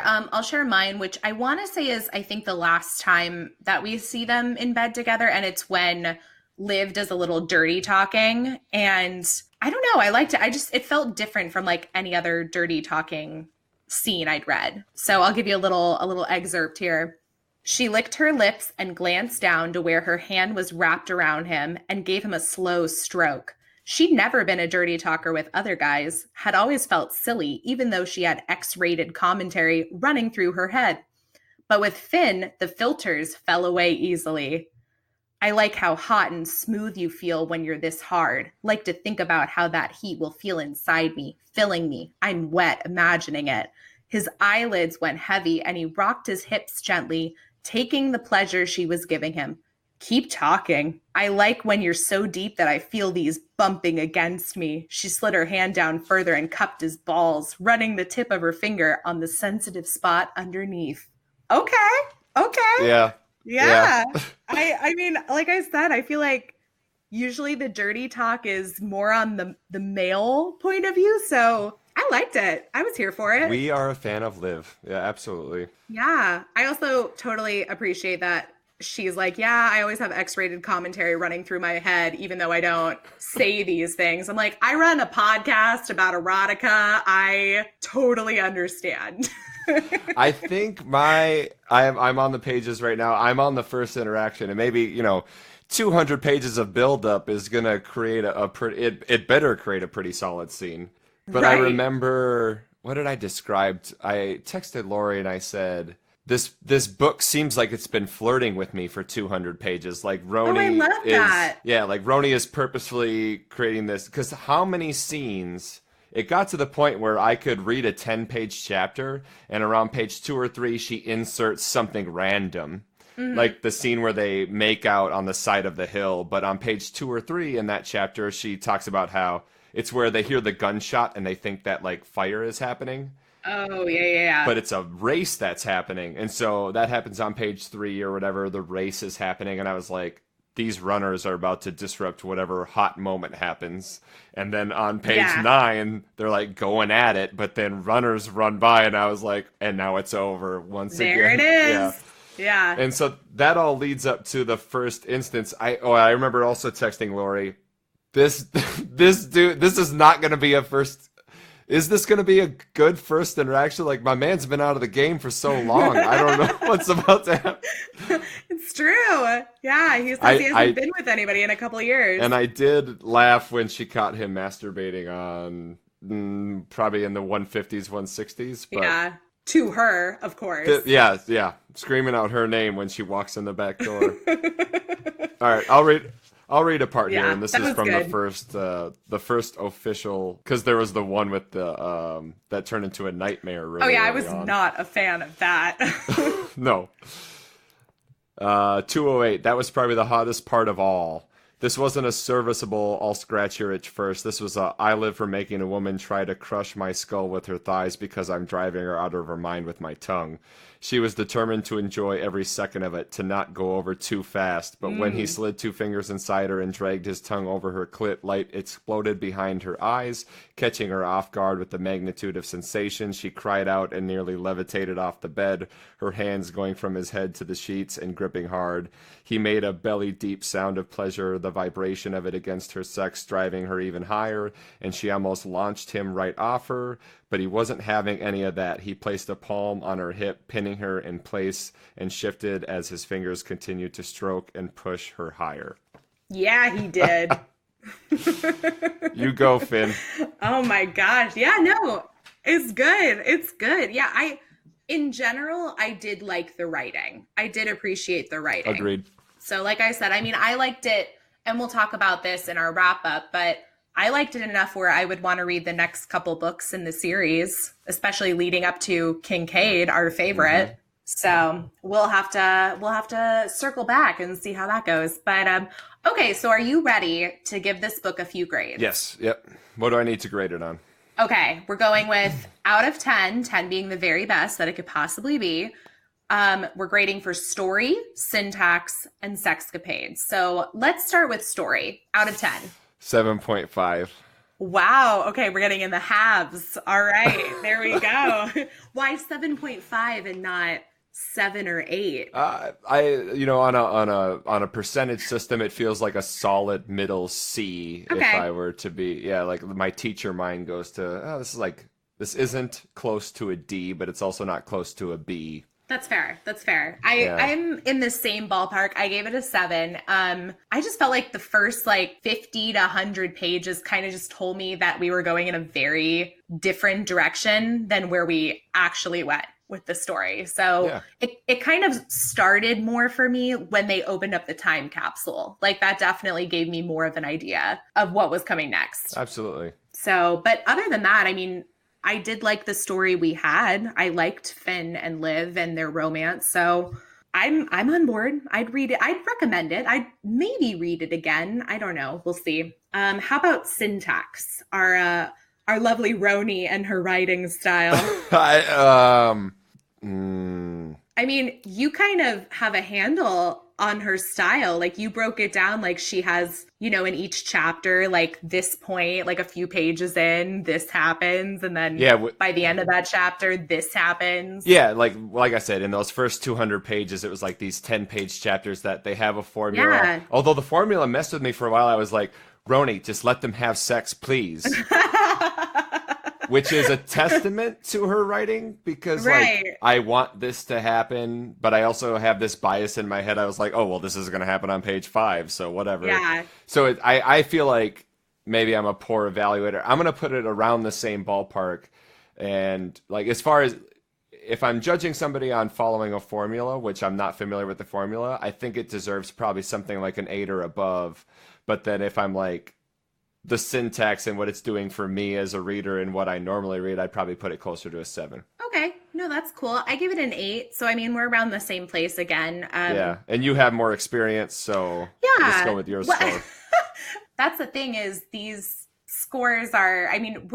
mine, which I want to say is, I think, the last time that we see them in bed together, and it's when Liv does a little dirty talking, and I don't know, I liked it. It felt different from like any other dirty talking scene I'd read. So I'll give you a little excerpt here. She licked her lips and glanced down to where her hand was wrapped around him and gave him a slow stroke. She'd never been a dirty talker with other guys, had always felt silly, even though she had X-rated commentary running through her head. But with Finn, the filters fell away easily. I like how hot and smooth you feel when you're this hard. Like to think about how that heat will feel inside me, filling me. I'm wet imagining it. His eyelids went heavy and he rocked his hips gently, taking the pleasure she was giving him. Keep talking. I like when you're so deep that I feel these bumping against me. She slid her hand down further and cupped his balls, running the tip of her finger on the sensitive spot underneath. Okay. Yeah. Yeah. I mean, like I said, I feel like usually the dirty talk is more on the male point of view. So I liked it. I was here for it. We are a fan of Liv. Yeah, absolutely. Yeah. I also totally appreciate that she's like, yeah, I always have X-rated commentary running through my head, even though I don't say these things. I'm like, I run a podcast about erotica. I totally understand. I think I'm on the pages right now. I'm on the first interaction, and maybe 200 pages of buildup is gonna create it better create a pretty solid scene. But right. I remember, what did I describe? I texted Lori and I said, this book seems like it's been flirting with me for 200 pages. Like Roni I love that. Yeah, like Roni is purposefully creating this, because how many scenes? It got to the point where I could read a 10-page chapter, and around page 2 or 3, she inserts something random. Mm-hmm. Like the scene where they make out on the side of the hill. But on page 2 or 3 in that chapter, she talks about how it's where they hear the gunshot and they think that like fire is happening. Oh, yeah. But it's a race that's happening. And so that happens on page 3 or whatever. The race is happening. And I was like, these runners are about to disrupt whatever hot moment happens. And then on page 9, they're like going at it. But then runners run by and I was like, and now it's over once again. There it is. Yeah. And so that all leads up to the first instance. I remember also texting Lori, this dude, this is not going to be a first is this going to be a good first interaction? Like, my man's been out of the game for so long. I don't know what's about to happen. It's true. Yeah, he says he hasn't been with anybody in a couple of years. And I did laugh when she caught him masturbating on probably in the 150s, 160s. But yeah, to her, of course. Yeah, screaming out her name when she walks in the back door. All right, I'll read a part here, and this is from good. the first official, because there was the one with the that turned into a nightmare. Really I was not a fan of that. No. 208. That was probably the hottest part of all. This wasn't a serviceable, I'll scratch your itch first. This was I live for making a woman try to crush my skull with her thighs because I'm driving her out of her mind with my tongue. She was determined to enjoy every second of it, to not go over too fast. But when he slid 2 fingers inside her and dragged his tongue over her clit, light exploded behind her eyes, catching her off guard with the magnitude of sensation. She cried out and nearly levitated off the bed, her hands going from his head to the sheets and gripping hard. He made a belly-deep sound of pleasure, the vibration of it against her sex driving her even higher, and she almost launched him right off her. But he wasn't having any of that. He placed a palm on her hip, pinning her in place, and shifted as his fingers continued to stroke and push her higher. Yeah, he did. You go, Finn. Oh my gosh. Yeah, no, it's good. It's good. Yeah, in general, I did like the writing. I did appreciate the writing. Agreed. So like I said, I mean, I liked it, and we'll talk about this in our wrap up, but I liked it enough where I would want to read the next couple books in the series, especially leading up to Kincaid, our favorite. Mm-hmm. So we'll have to circle back and see how that goes. But okay, so are you ready to give this book a few grades? Yes. Yep. What do I need to grade it on? Okay, we're going with out of 10, 10 being the very best that it could possibly be. We're grading for story, syntax, and sexcapades. So let's start with story. Out of 10. 7.5. Wow. Okay, we're getting in the halves. All right, there we go. Why 7.5 and not 7 or 8? On a percentage system, it feels like a solid middle C. Okay. If I were to be, like my teacher mind goes to, this isn't close to a D, but it's also not close to a B. That's fair. I'm in the same ballpark. I gave it a 7. I just felt like the first 50 to 100 pages kind of just told me that we were going in a very different direction than where we actually went with the story. So it kind of started more for me when they opened up the time capsule. That definitely gave me more of an idea of what was coming next. Absolutely. So, but other than that, I mean, I did like the story we had. I liked Finn and Liv and their romance. So I'm on board. I'd read it. I'd recommend it. I'd maybe read it again. I don't know. We'll see. How about syntax? Our lovely Roni and her writing style. I mean, you kind of have a handle on her style. You broke it down she has, in each chapter, this point, a few pages in, this happens, and then by the end of that chapter, this happens. Yeah, like I said, in those first 200 pages, it was these 10-page chapters that they have a formula. Yeah. Although the formula messed with me for a while, I was like, Roni, just let them have sex, please. Which is a testament to her writing, because I want this to happen, but I also have this bias in my head. I was like, oh, well, this is going to happen on page 5, so whatever. Yeah. So I feel like maybe I'm a poor evaluator. I'm going to put it around the same ballpark. And as far as if I'm judging somebody on following a formula, which I'm not familiar with the formula, I think it deserves probably something like an 8 or above. But then if I'm the syntax and what it's doing for me as a reader and what I normally read, I'd probably put it closer to a 7. Okay. No, that's cool. I give it an 8. So, I mean, we're around the same place again. And you have more experience, so let's go with your score. That's the thing is these scores are, I mean,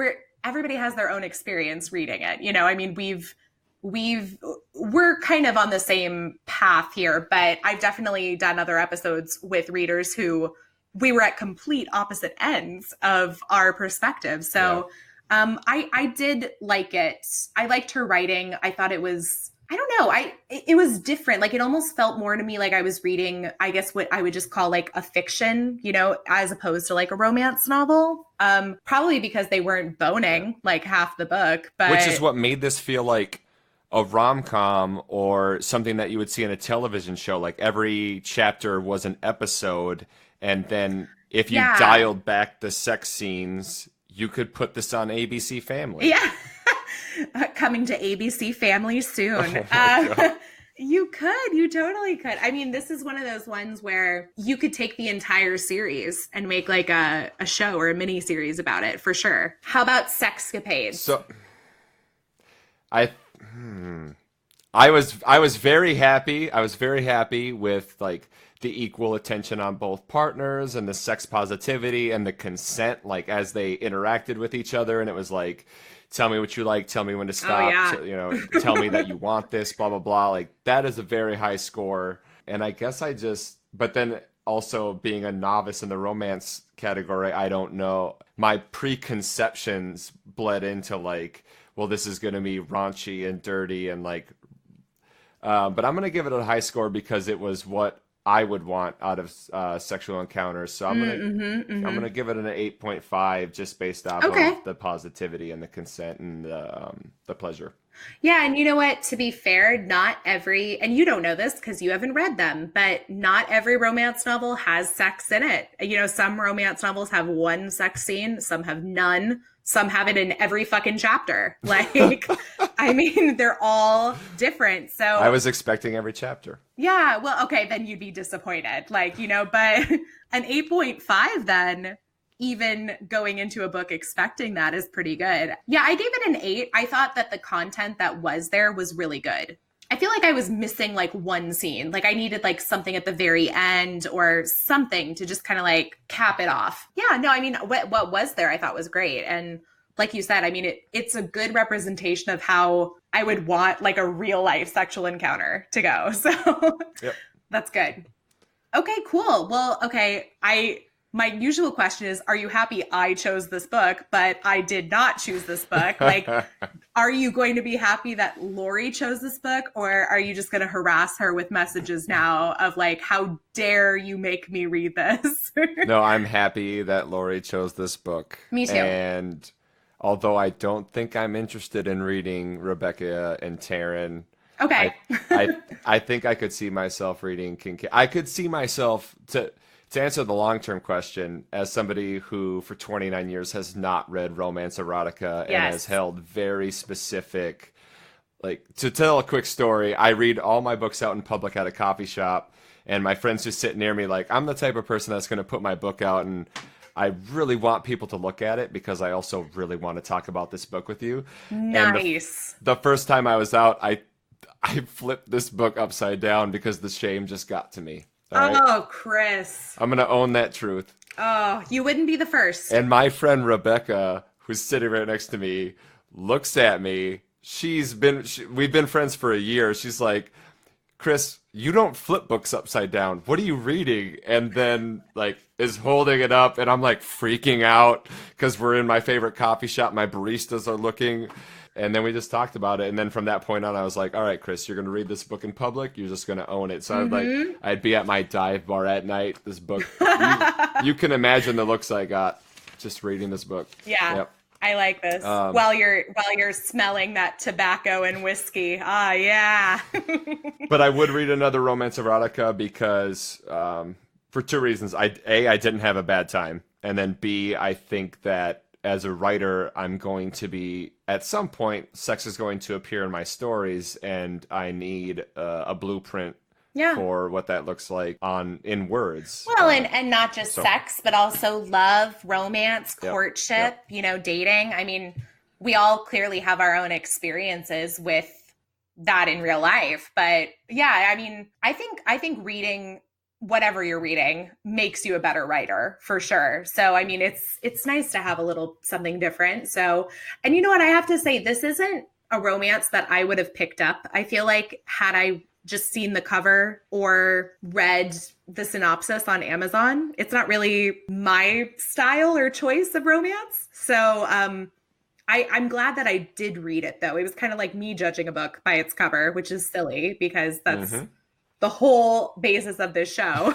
everybody has their own experience reading it. I mean, we're kind of on the same path here, but I've definitely done other episodes with readers who we were at complete opposite ends of our perspective. So I did like it. I liked her writing. I thought it was I don't know. It was different. Like it almost felt more to me like I was reading, I guess what I would just call like a fiction, as opposed to like a romance novel. Probably because they weren't boning like half the book, Which is but what made this feel like a rom-com or something that you would see in a television show. Like every chapter was an episode, and then if you yeah. dialed back the sex scenes, you could put this on ABC Family. Yeah. Coming to ABC Family soon. Oh my God. You totally could. I mean, this is one of those ones where you could take the entire series and make like a show or a mini series about it for sure. How about sexcapades? So I I was very happy. I was very happy with like the equal attention on both partners and the sex positivity and the consent, like as they interacted with each other. And it was like, tell me what you like, tell me when to stop, tell me that you want this, blah, blah, blah. Like that is a very high score. And I guess but then also being a novice in the romance category, I don't know. My preconceptions bled into like, well, this is going to be raunchy and dirty and like, but I'm going to give it a high score because it was what I would want out of sexual encounters. So I'm gonna give it an 8.5 just based off of the positivity and the consent and the pleasure. Yeah, and you know what? To be fair, not every, and you don't know this because you haven't read them, but not every romance novel has sex in it. Some romance novels have one sex scene, some have none. Some have it in every fucking chapter. Like, I mean, they're all different. So I was expecting every chapter. Yeah, well, okay, then you'd be disappointed. Like, but an 8.5 then, even going into a book expecting that is pretty good. Yeah, I gave it an 8. I thought that the content that was there was really good. I feel like I was missing like one scene. Like I needed like something at the very end or something to just kind of like cap it off. Yeah, no, I mean, what was there I thought was great. And like you said, I mean, it's a good representation of how I would want like a real life sexual encounter to go. So Yep. That's good. Okay, cool. Well, okay. My usual question is, are you happy I chose this book, but I did not choose this book? Like, are you going to be happy that Lori chose this book, or are you just going to harass her with messages now of like, how dare you make me read this? No, I'm happy that Lori chose this book. Me too. And although I don't think I'm interested in reading Rebecca and Taryn, okay. I think I could see myself reading Kincaid. I could see myself to answer the long-term question, as somebody who for 29 years has not read romance erotica and has held very specific, like, to tell a quick story, I read all my books out in public at a coffee shop, and my friends who sit near me, like, I'm the type of person that's going to put my book out, and I really want people to look at it because I also really want to talk about this book with you. Nice. And the first time I was out, I flipped this book upside down because the shame just got to me. Oh, Chris. I'm going to own that truth. Oh, you wouldn't be the first. And my friend Rebecca, who's sitting right next to me, looks at me. We've been friends for a year. She's like, Chris, you don't flip books upside down. What are you reading? And then like is holding it up, and I'm like freaking out because we're in my favorite coffee shop. My baristas are looking. And then we just talked about it. And then from that point on, I was like, all right, Chris, you're going to read this book in public. You're just going to own it. So I'd be at my dive bar at night. This book, you can imagine the looks I got just reading this book. Yeah. Yep. I like this. While you're smelling that tobacco and whiskey. Ah, yeah. But I would read another romance erotica because for two reasons. I didn't have a bad time. And then B, I think that as a writer, I'm going to be, at some point, sex is going to appear in my stories, and I need a blueprint for what that looks like in words. Well, and not just sex, but also love, romance, courtship, dating. I mean, we all clearly have our own experiences with that in real life. But yeah, I mean, I think reading whatever you're reading makes you a better writer for sure. So, I mean, it's nice to have a little something different. So, and you know what, I have to say, this isn't a romance that I would have picked up. I feel like had I just seen the cover or read the synopsis on Amazon, it's not really my style or choice of romance. So, I'm glad that I did read it though. It was kind of like me judging a book by its cover, which is silly because that's the whole basis of this show.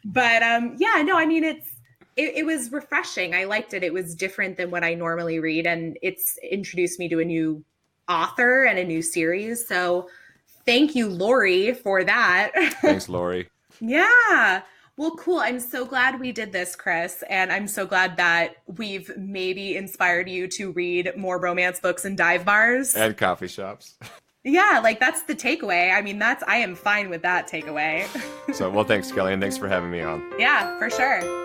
But yeah, no, I mean it was refreshing. I liked it. It was different than what I normally read, and it's introduced me to a new author and a new series. So thank you, Lori, for that. Thanks, Lori. Yeah. Well, cool. I'm so glad we did this, Chris. And I'm so glad that we've maybe inspired you to read more romance books in dive bars. And coffee shops. Yeah, like that's the takeaway. I mean, I am fine with that takeaway. So, well, thanks, Kelly, and thanks for having me on. Yeah, for sure.